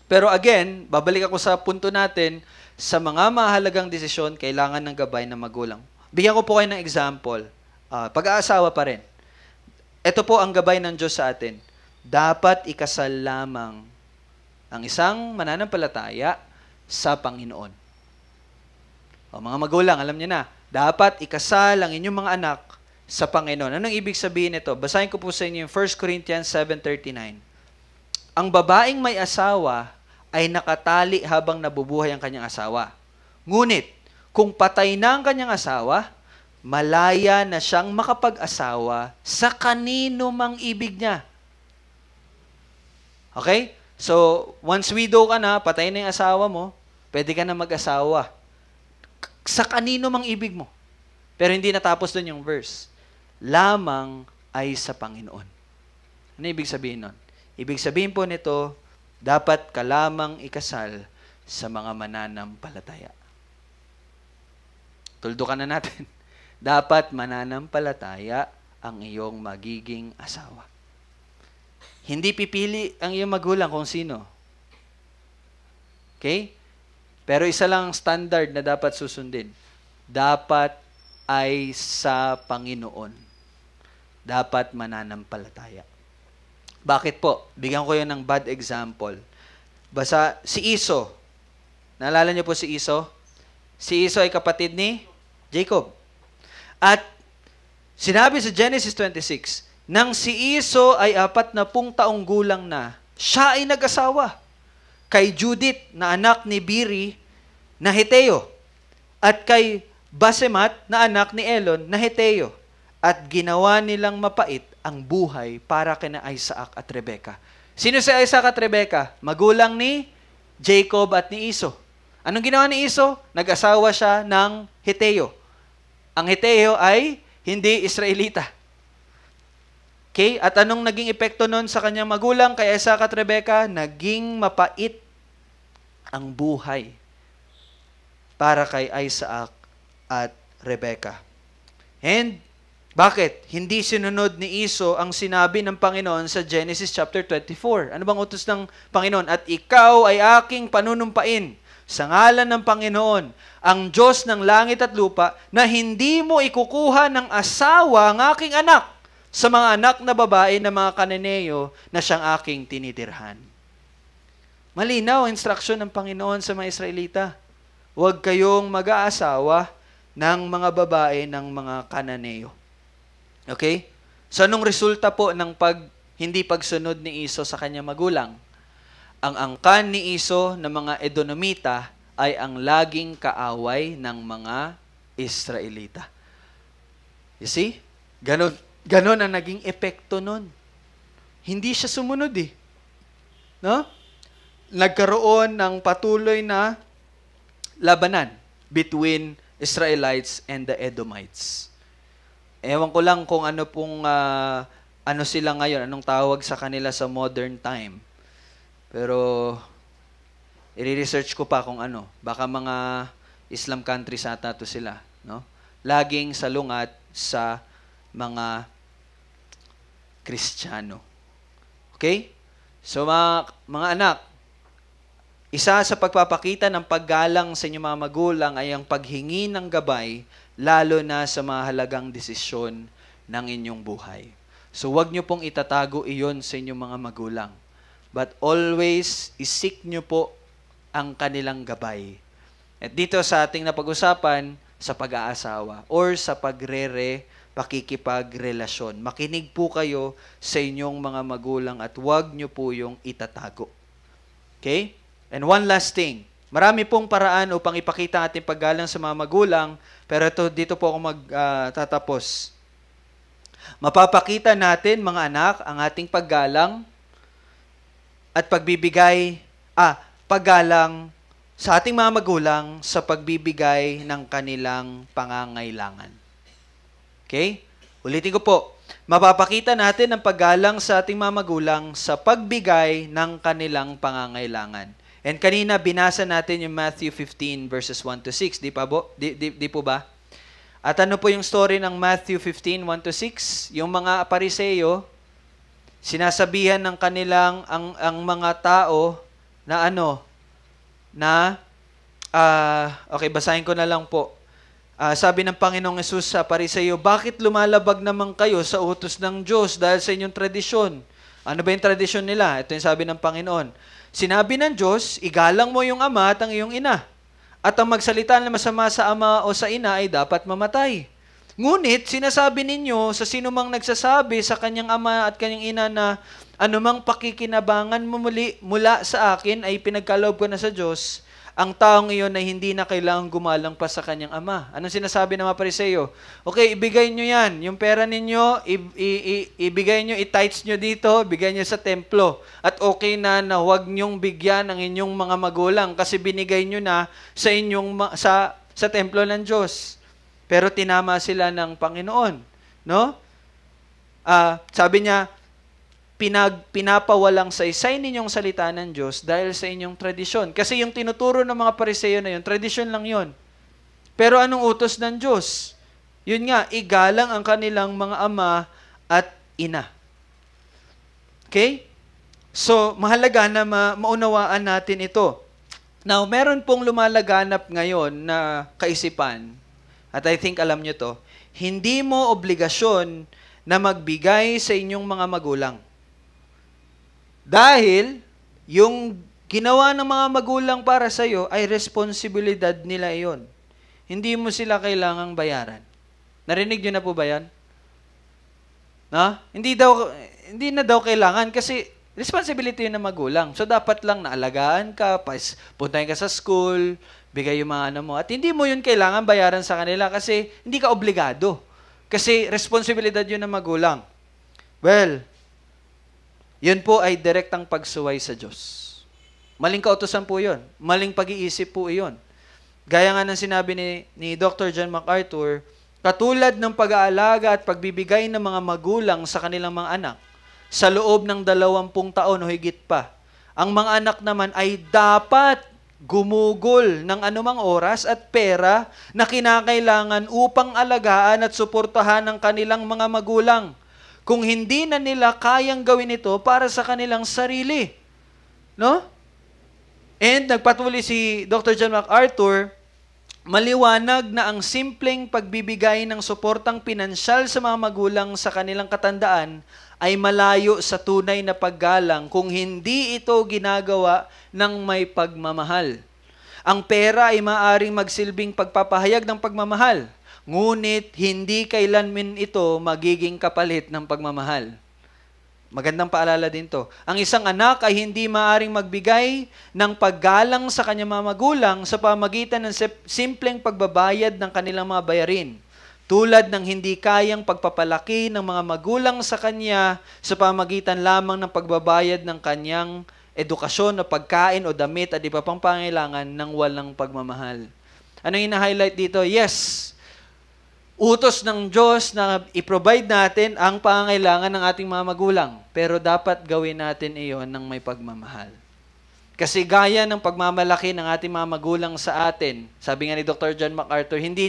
Pero again, babalik ako sa punto natin, sa mga mahalagang desisyon, kailangan ng gabay ng magulang. Bigyan ko po kayo ng example. Pag-aasawa pa rin. Ito po ang gabay ng Diyos sa atin. Dapat ikasal lamang ang isang mananampalataya sa Panginoon. O mga magulang, alam niyo na, dapat ikasal ang inyong mga anak sa Panginoon. Anong ibig sabihin nito? Basahin ko po sa inyo yung 1 Corinthians 7:39. Ang babaeng may asawa ay nakatali habang nabubuhay ang kanyang asawa. Ngunit, kung patay na ang kanyang asawa, malaya na siyang makapag-asawa sa kanino mang ibig niya. Okay? So, once widow ka na, patay na yung asawa mo, pwede ka na mag-asawa. Sa kanino mang ibig mo. Pero hindi natapos doon yung verse. Lamang ay sa Panginoon. Ano ibig sabihin nun? Ibig sabihin po nito, dapat ka lamang ikasal sa mga mananampalataya. Tuldukan na natin. Dapat mananampalataya ang iyong magiging asawa. Hindi pipili ang iyong magulang kung sino. Okay? Pero isa lang ang standard na dapat susundin. Dapat ay sa Panginoon. Dapat mananampalataya. Bakit po? Bigyan ko yun ng bad example. Basta si Iso. Naalala niyo po si Iso? Si Iso ay kapatid ni Jacob. At sinabi sa Genesis 26, nang si Iso ay 40 taong gulang na, siya ay nag-asawa kay Judith na anak ni Biri na Heteo at kay Basemat na anak ni Elon na Heteo at ginawa nilang mapait ang buhay para kina Isaac at Rebekah. Sino si Isaac at Rebekah? Magulang ni Jacob at ni Iso. Anong ginawa ni Iso? Nag-asawa siya ng Heteo. Ang Heteo ay hindi Israelita. Okay? At anong naging epekto nun sa kanyang magulang kay Isaac at Rebekah? Naging mapait ang buhay para kay Isaac at Rebekah. And bakit? Hindi sinunod ni Iso ang sinabi ng Panginoon sa Genesis chapter 24. Ano bang utos ng Panginoon? At ikaw ay aking panunumpain sa ngalan ng Panginoon, ang Diyos ng langit at lupa, na hindi mo ikukuha ng asawa ang aking anak sa mga anak na babae na mga Kananeo na siyang aking tinitirhan. Malinaw ang instruction ng Panginoon sa mga Israelita. Huwag kayong mag-aasawa ng mga babae ng mga Kananeo. Okay? So, anong resulta po ng hindi pagsunod ni Iso sa kanyang magulang? ang angkan ni Iso ng mga Edomita ay ang laging kaaway ng mga Israelita. You see? Ganon ang naging epekto nun. Hindi siya sumunod eh. No? Nagkaroon ng patuloy na labanan between Israelites and the Edomites. Ewan ko lang kung ano pong ano sila ngayon, anong tawag sa kanila sa modern time. Pero i-research ko pa kung ano. Baka mga Islam countries ata to sila, no? Laging salungat sa mga Kristiyano. Okay? So mga anak, isa sa pagpapakita ng paggalang sa inyong mga magulang ay ang paghingi ng gabay, lalo na sa mga halagang desisyon ng inyong buhay. So wag nyo pong itatago iyon sa inyong mga magulang. But always isik nyo po ang kanilang gabay. At dito sa ating napag-usapan, sa pag-aasawa or sa pakikipagrelasyon. Makinig po kayo sa inyong mga magulang at wag nyo po yung itatago. Okay? And one last thing. Marami pong paraan upang ipakita ang ating paggalang sa mga magulang, pero dito po ako magtatapos. Mapapakita natin, mga anak, ang ating paggalang at paggalang sa ating mga magulang sa pagbibigay ng kanilang pangangailangan. Okay? Ulitin ko po. Mapapakita natin ang paggalang sa ating mga magulang sa pagbigay ng kanilang pangangailangan. And kanina binasa natin yung Matthew 15 verses 1 to 6. Di po ba? At ano po yung story ng Matthew 15, 1 to 6? Yung mga Pariseo, sinasabihan ng kanilang ang mga tao na okay, basahin ko na lang po. Sabi ng Panginoong Hesus sa Pariseo, bakit lumalabag naman kayo sa utos ng Diyos dahil sa inyong tradisyon? Ano ba yung tradisyon nila? Ito yung sabi ng Panginoon. Sinabi ng Diyos, igalang mo yung ama at ang iyong ina. At ang magsalita na masama sa ama o sa ina ay dapat mamatay. Ngunit, sinasabi ninyo sa sino mang nagsasabi sa kanyang ama at kanyang ina na anumang pakikinabangan mo mula sa akin ay pinagkaloob ko na sa Diyos, ang taong iyon ay hindi na kailangang gumalang pa sa kanyang ama. Anong sinasabi ng mga Pariseo? Okay, ibigay nyo yan. Yung pera ninyo, ibigay nyo, i-tithes nyo dito, bigay nyo sa templo. At okay na huwag nyong bigyan ang inyong mga magulang kasi binigay nyo na sa templo ng Diyos. Pero tinama sila ng Panginoon. No? Sabi niya, pinapawalang saysay ninyong salita ng Diyos dahil sa inyong tradisyon. Kasi yung tinuturo ng mga Pariseo na yun, tradisyon lang yun. Pero anong utos ng Diyos? Yun nga, igalang ang kanilang mga ama at ina. Okay? So, mahalaga na maunawaan natin ito. Now, meron pong lumalaganap ngayon na kaisipan, at I think alam nyo to, hindi mo obligasyon na magbigay sa inyong mga magulang. Dahil, yung ginawa ng mga magulang para sa iyo ay responsibilidad nila iyon. Hindi mo sila kailangang bayaran. Narinig nyo na po ba yan? Hindi na daw kailangan kasi responsibility yun ng magulang. So, dapat lang naalagaan ka, puntahin ka sa school, bigay yung mga mo. At hindi mo yun kailangan bayaran sa kanila kasi hindi ka obligado. Kasi responsibilidad yun ng magulang. Well, yun po ay direktang pagsuway sa Diyos. Maling kautusan po yun. Maling pag-iisip po yun. Gaya nga ng sinabi ni Dr. John MacArthur, katulad ng pag-aalaga at pagbibigay ng mga magulang sa kanilang mga anak, sa loob ng 20 taon o higit pa, ang mga anak naman ay dapat gumugol ng anumang oras at pera na kinakailangan upang alagaan at suportahan ng kanilang mga magulang. Kung hindi na nila kayang gawin ito para sa kanilang sarili. No? And nagpatuloy si Dr. John MacArthur, maliwanag na ang simpleng pagbibigay ng suportang pinansyal sa mga magulang sa kanilang katandaan ay malayo sa tunay na paggalang kung hindi ito ginagawa ng may pagmamahal. Ang pera ay maaaring magsilbing pagpapahayag ng pagmamahal. Ngunit, hindi kailanman ito magiging kapalit ng pagmamahal. Magandang paalala din to. Ang isang anak ay hindi maaring magbigay ng paggalang sa kanyang mga magulang sa pamagitan ng simpleng pagbabayad ng kanilang mga bayarin. Tulad ng hindi kayang pagpapalaki ng mga magulang sa kanya sa pamagitan lamang ng pagbabayad ng kanyang edukasyon o pagkain o damit at iba pang pangailangan ng walang pagmamahal. Ano yung na-highlight dito? Yes, utos ng Diyos na i-provide natin ang pangangailangan ng ating mga magulang. Pero dapat gawin natin iyon ng may pagmamahal. Kasi gaya ng pagmamalaki ng ating mga magulang sa atin, sabi nga ni Dr. John MacArthur, hindi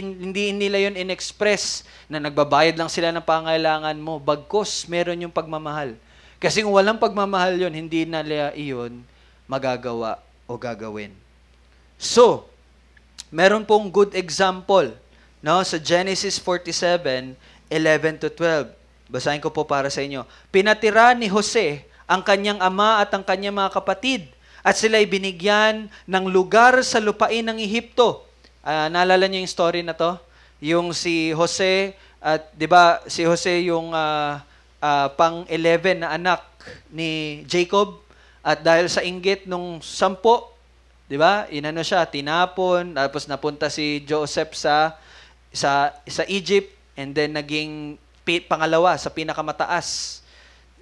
nila yun in-express na nagbabayad lang sila ng pangangailangan mo. Bagkus, meron yung pagmamahal. Kasi kung walang pagmamahal yun, hindi nila iyon magagawa o gagawin. So, meron pong good example. No, sa Genesis 47:11 to 12. Basahin ko po para sa inyo. Pinatira ni Jose ang kanyang ama at ang kanyang mga kapatid at sila'y binigyan ng lugar sa lupain ng Ehipto. Naalala niyo yung story na to? Yung si Jose, at 'di ba si Jose yung pang-11 na anak ni Jacob, at dahil sa inggit nung 10, 'di ba? Inano siya, tinapon, tapos napunta si Joseph sa Egypt, and then naging pangalawa sa pinakamataas.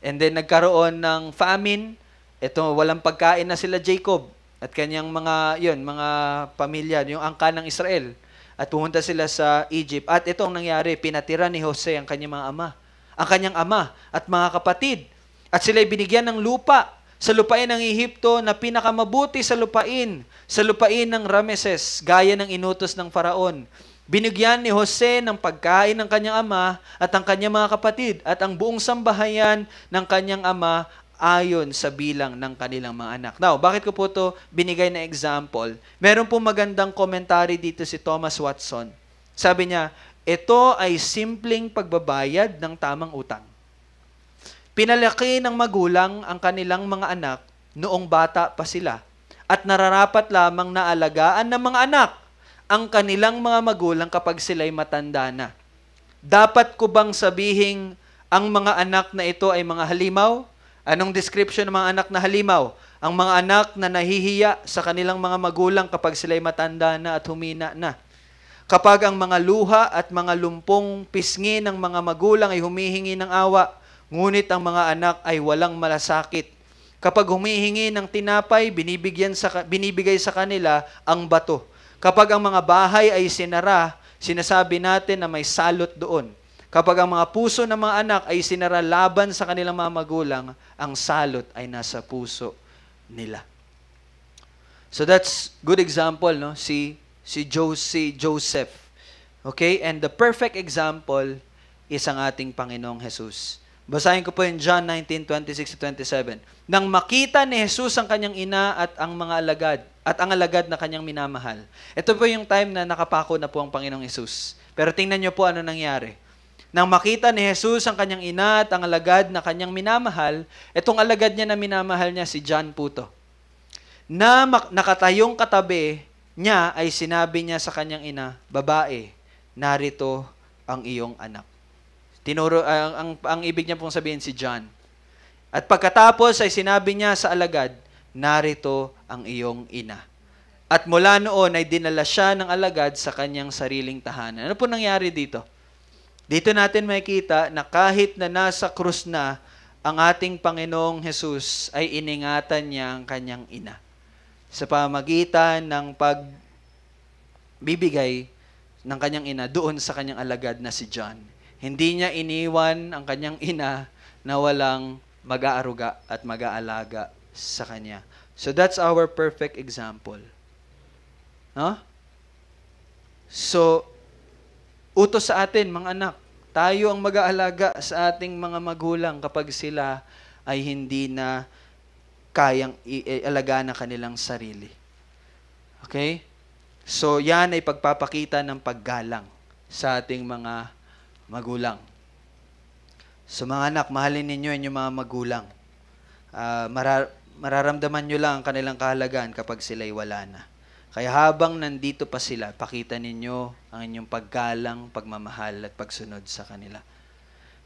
And then nagkaroon ng famine. Ito, walang pagkain na sila Jacob at kanyang mga pamilya, yung angkan ng Israel. At pumunta sila sa Egypt. At ito ang nangyari, pinatira ni Jose ang kanyang ama at mga kapatid. At sila'y binigyan ng lupa sa lupain ng Ehipto na pinakamabuti sa lupain ng Rameses, gaya ng inutos ng Faraon. Binigyan ni Jose ng pagkain ng kanyang ama at ang kanyang mga kapatid at ang buong sambahayan ng kanyang ama ayon sa bilang ng kanilang mga anak. Now, bakit ko po ito binigay na example? Meron po magandang commentary dito si Thomas Watson. Sabi niya, ito ay simpleng pagbabayad ng tamang utang. Pinalaki ng magulang ang kanilang mga anak noong bata pa sila at nararapat lamang na alagaan ng mga anak ang kanilang mga magulang kapag sila'y matanda na. Dapat ko bang sabihing ang mga anak na ito ay mga halimaw? Anong description ng mga anak na halimaw? Ang mga anak na nahihiya sa kanilang mga magulang kapag sila'y matanda na at humina na. Kapag ang mga luha at mga lumpong pisngi ng mga magulang ay humihingi ng awa, ngunit ang mga anak ay walang malasakit. Kapag humihingi ng tinapay, binibigay sa kanila ang bato. Kapag ang mga bahay ay sinara, sinasabi natin na may salot doon. Kapag ang mga puso ng mga anak ay sinara laban sa kanilang mga magulang, ang salot ay nasa puso nila. So that's good example, no? Si Joseph. Okay? And the perfect example is ang ating Panginoong Jesus. Basahin ko po yung John 19:26-27. Nang makita ni Jesus ang kanyang ina at ang mga alagad, at ang alagad na kanyang minamahal. Ito po yung time na nakapako na po ang Panginoong Jesus. Pero tingnan niyo po ano nangyari. Nang makita ni Jesus ang kanyang ina at ang alagad na kanyang minamahal, itong alagad niya na minamahal niya, si John po to. Na nakatayong katabi niya ay sinabi niya sa kanyang ina, babae, narito ang iyong anak. Tinuro, ang ibig niya pong sabihin si John. At pagkatapos ay sinabi niya sa alagad, narito ang iyong ina. At mula noon ay dinala siya ng alagad sa kanyang sariling tahanan. Ano po nangyari dito? Dito natin makikita na kahit na nasa krus na ang ating Panginoong Jesus, ay iningatan niya ang kanyang ina. Sa pamagitan ng pagbibigay ng kanyang ina doon sa kanyang alagad na si John. Hindi niya iniwan ang kanyang ina na walang mag-aaruga at mag-aalaga sa kanya. So that's our perfect example. No? So, utos sa atin, mga anak, tayo ang mag-aalaga sa ating mga magulang kapag sila ay hindi na kayang alagaan ang kanilang sarili. Okay? So, yan ay pagpapakita ng paggalang sa ating mga magulang. So mga anak, mahalin ninyo inyong mga magulang. Mararamdaman nyo lang ang kanilang kahalagaan kapag sila'y wala na. Kaya habang nandito pa sila, pakita ninyo ang inyong paggalang, pagmamahal at pagsunod sa kanila.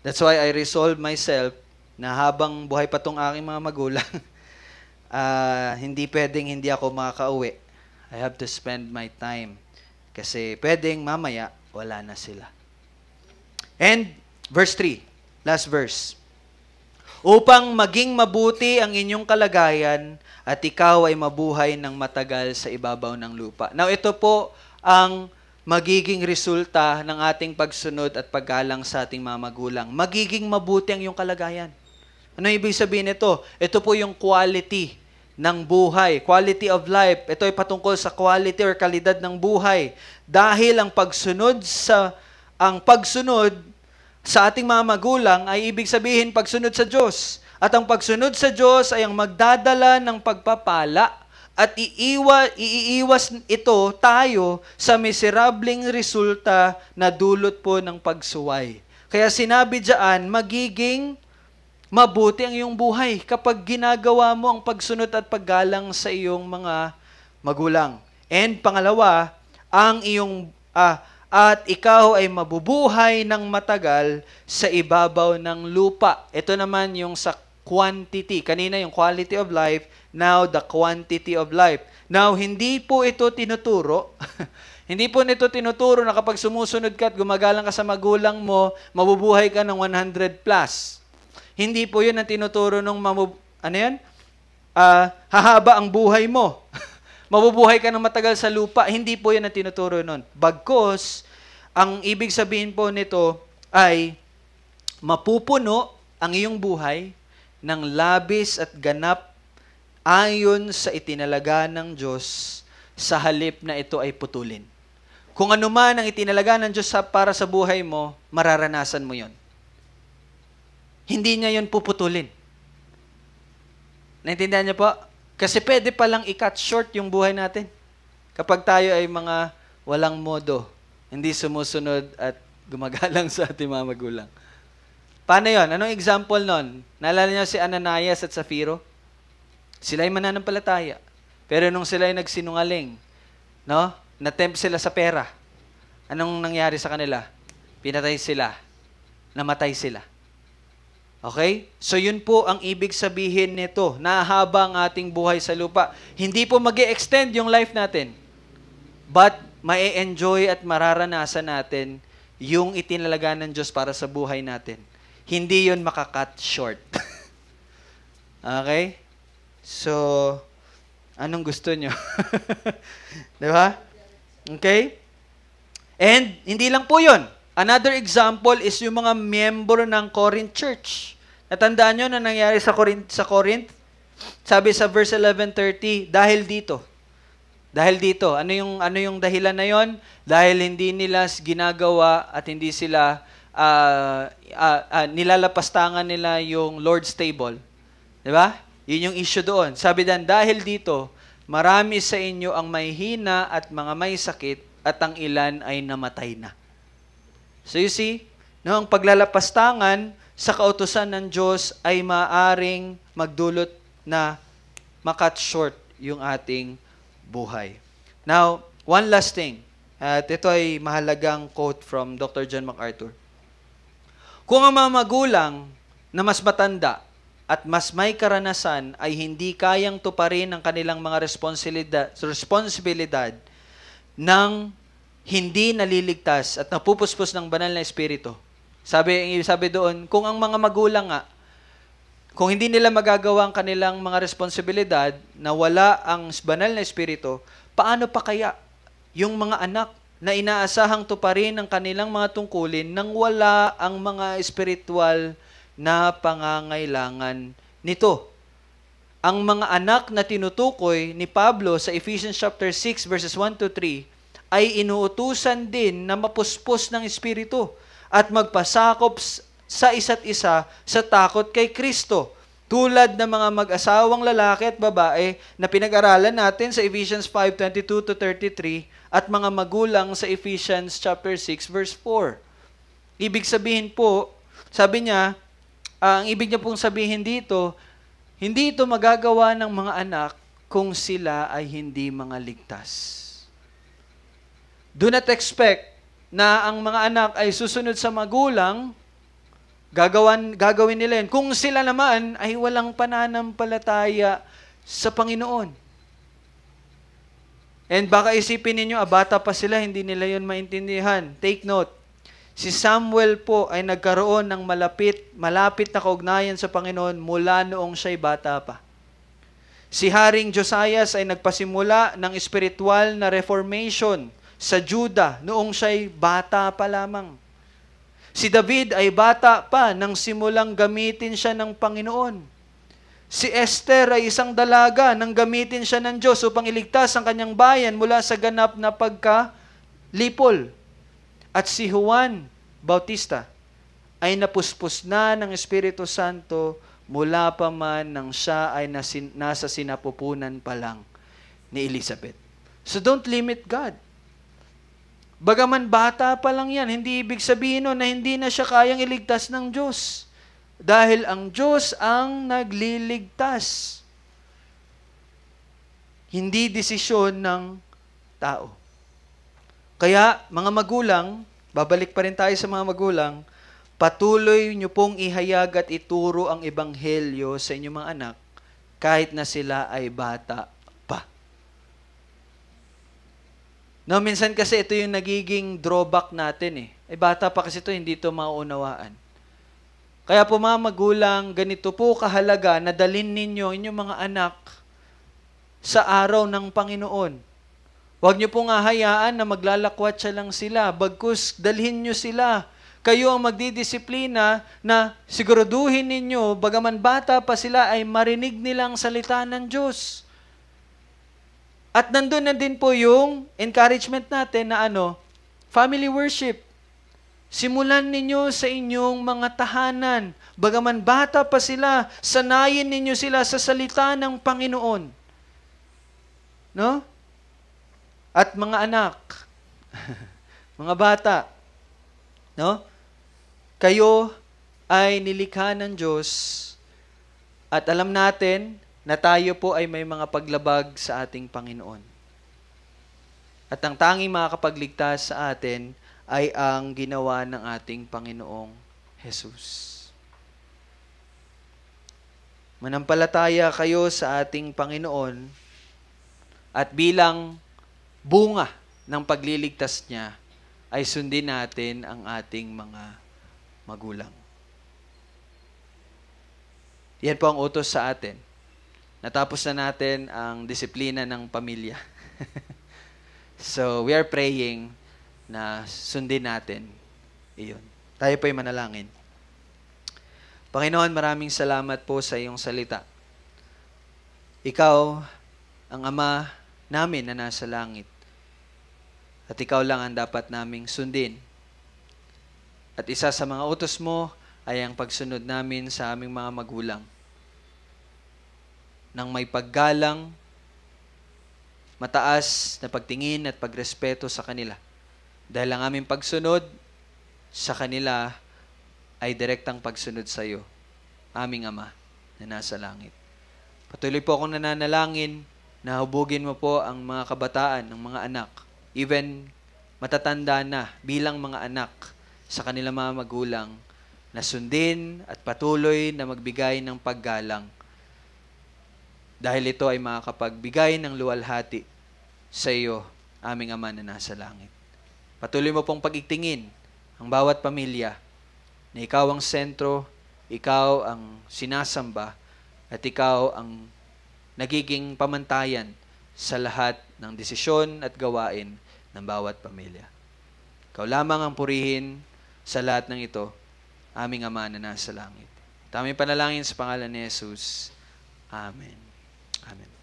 That's why I resolve myself na habang buhay pa tong aking mga magulang, hindi pwedeng hindi ako makakauwi. I have to spend my time. Kasi pwedeng mamaya, wala na sila. And verse 3, last verse. Upang maging mabuti ang inyong kalagayan at ikaw ay mabuhay ng matagal sa ibabaw ng lupa. Now, ito po ang magiging resulta ng ating pagsunod at paggalang sa ating mga magulang. Magiging mabuti ang iyong kalagayan. Ano ibig sabihin nito? Ito po yung quality ng buhay, quality of life. Ito ay patungkol sa quality or kalidad ng buhay. Dahil ang pagsunod sa ating mga magulang ay ibig sabihin pagsunod sa Diyos. At ang pagsunod sa Diyos ay ang magdadala ng pagpapala at iiwas ito tayo sa miserableng resulta na dulot po ng pagsuway. Kaya sinabi diyan, magiging mabuti ang iyong buhay kapag ginagawa mo ang pagsunod at paggalang sa iyong mga magulang. And pangalawa, at ikaw ay mabubuhay ng matagal sa ibabaw ng lupa. Ito naman yung sa quantity. Kanina yung quality of life, now the quantity of life. Now, hindi po ito tinuturo. Hindi po nito tinuturo na kapag sumusunod ka at gumagalang ka sa magulang mo, mabubuhay ka ng 100 plus. Hindi po yun ang tinuturo ng hahaba ang buhay mo. Mabubuhay ka ng matagal sa lupa. Hindi po yun ang tinuturo nun. Bagkus, ang ibig sabihin po nito ay mapupuno ang iyong buhay ng labis at ganap ayon sa itinalaga ng Diyos sa halip na ito ay putulin. Kung ano man ang itinalaga ng Diyos para sa buhay mo, mararanasan mo yon. Hindi niya yon puputulin. Naintindihan niyo po? Kasi pwede palang i-cut short yung buhay natin. Kapag tayo ay mga walang modo, hindi sumusunod at gumagalang sa ating mga magulang. Paano yon? Anong example nun? Naalala niyo si Ananias at Safiro? Sila ay mananampalataya. Pero nung sila ay nagsinungaling, na-tempt sila sa pera. Anong nangyari sa kanila? Pinatay sila. Namatay sila. Okay? So yun po ang ibig sabihin nito, na habang ating buhay sa lupa, hindi po mag-e-extend yung life natin, but ma-enjoy at mararanasan natin yung itinalaga ng Diyos para sa buhay natin. Hindi yun makakat short. Okay? So, anong gusto nyo? Diba? Okay? And hindi lang po yun. Another example is yung mga miyembro ng Corinth Church. Natandaan nyo na nangyari sa Corinth? Sabi sa verse 11:30, dahil dito. Ano yung dahilan na yon? Dahil hindi nila ginagawa at hindi sila nilalapastangan nila yung Lord's table. Diba? Yun yung issue doon. Sabi dan, dahil dito, marami sa inyo ang may hina at mga may sakit at ang ilan ay namatay na. So you see, ang paglalapastangan sa kautusan ng Diyos ay maaring magdulot na makat short yung ating buhay. Now, one last thing. At ito ay mahalagang quote from Dr. John MacArthur. Kung ang mga magulang na mas matanda at mas may karanasan ay hindi kayang tuparin ang kanilang mga responsibilidad ng hindi naliligtas at napupuspos ng banal na espiritu. Sabi doon, kung ang mga magulang kung hindi nila magagawa ang kanilang mga responsibilidad na wala ang banal na espiritu, paano pa kaya yung mga anak na inaasahang tuparin ang kanilang mga tungkulin nang wala ang mga espiritual na pangangailangan nito? Ang mga anak na tinutukoy ni Pablo sa Ephesians chapter 6 verses 1-3 ay inuutusan din na mapuspos ng espiritu at magpasakop sa isa't isa sa takot kay Kristo. Tulad ng mga mag-asawang lalaki at babae na pinag-aralan natin sa Ephesians 5:22-33 at mga magulang sa Ephesians chapter 6 verse 4. Ibig sabihin po, sabi niya, ang ibig niya pong sabihin dito, hindi ito magagawa ng mga anak kung sila ay hindi mga ligtas. Do not expect na ang mga anak ay susunod sa magulang gagawin nila yun. Kung sila naman ay walang pananampalataya sa Panginoon. And baka isipin ninyo, bata pa sila, hindi nila yun maintindihan. Take note, si Samuel po ay nagkaroon ng malapit na kaugnayan sa Panginoon mula noong siya'y bata pa. Si Haring Josias ay nagpasimula ng espiritual na reformation sa Juda noong siya'y bata pa lamang. Si David ay bata pa nang simulang gamitin siya ng Panginoon. Si Esther ay isang dalaga nang gamitin siya ng Diyos upang iligtas ang kanyang bayan mula sa ganap na pagkalipol. At si Juan Bautista ay napuspos na ng Espiritu Santo mula pa man nang siya ay nasa sinapupunan pa lang ni Elizabeth. So don't limit God. Bagaman bata pa lang yan, hindi ibig sabihin nun na hindi na siya kayang iligtas ng Diyos. Dahil ang Diyos ang nagliligtas. Hindi desisyon ng tao. Kaya, mga magulang, babalik pa rin tayo sa mga magulang, patuloy nyo pong ihayag at ituro ang ebanghelyo sa inyong mga anak kahit na sila ay bata pa. No, minsan kasi ito yung nagiging drawback natin eh. Ay bata pa kasi ito, hindi ito mauunawaan. Kaya po mga magulang, ganito po kahalaga na dalhin ninyo inyong mga anak sa araw ng Panginoon. Huwag niyo pong hahayaan na maglalakwat lang sila. Bagkus, dalhin niyo sila. Kayo ang magdidisiplina na siguraduhin ninyo, bagaman bata pa sila, ay marinig nilang salita ng Diyos. At nandun na din po yung encouragement natin na family worship. Simulan ninyo sa inyong mga tahanan. Bagaman bata pa sila, sanayin ninyo sila sa salita ng Panginoon. No? At mga anak, mga bata, no? Kayo ay nilikha ng Diyos at alam natin na tayo po ay may mga paglabag sa ating Panginoon. At ang tanging makakapagligtas sa atin ay ang ginawa ng ating Panginoong Jesus. Manampalataya kayo sa ating Panginoon at bilang bunga ng pagliligtas niya ay sundin natin ang ating mga magulang. Yan po ang utos sa atin. Natapos na natin ang disiplina ng pamilya. So, we are praying na sundin natin iyon. Tayo po'y manalangin. Panginoon, maraming salamat po sa iyong salita. Ikaw, ang Ama namin na nasa langit. At ikaw lang ang dapat naming sundin. At isa sa mga utos mo ay ang pagsunod namin sa aming mga magulang. Nang may paggalang, mataas na pagtingin at pagrespeto sa kanila. Dahil ang aming pagsunod sa kanila ay direktang pagsunod sa iyo, aming Ama na nasa langit. Patuloy po akong nananalangin na hubugin mo po ang mga kabataan, ng mga anak, even matatanda na bilang mga anak sa kanilang mga magulang, na sundin at patuloy na magbigay ng paggalang. Dahil ito ay makakapagbigay ng luwalhati sa iyo, aming Ama na nasa langit. Patuloy mo pong pag-igtingin ang bawat pamilya na ikaw ang sentro, ikaw ang sinasamba, at ikaw ang nagiging pamantayan sa lahat ng desisyon at gawain ng bawat pamilya. Ikaw lamang ang purihin sa lahat ng ito, aming Ama na nasa langit. At aming panalangin sa pangalan ni Jesus. Amen. Amen.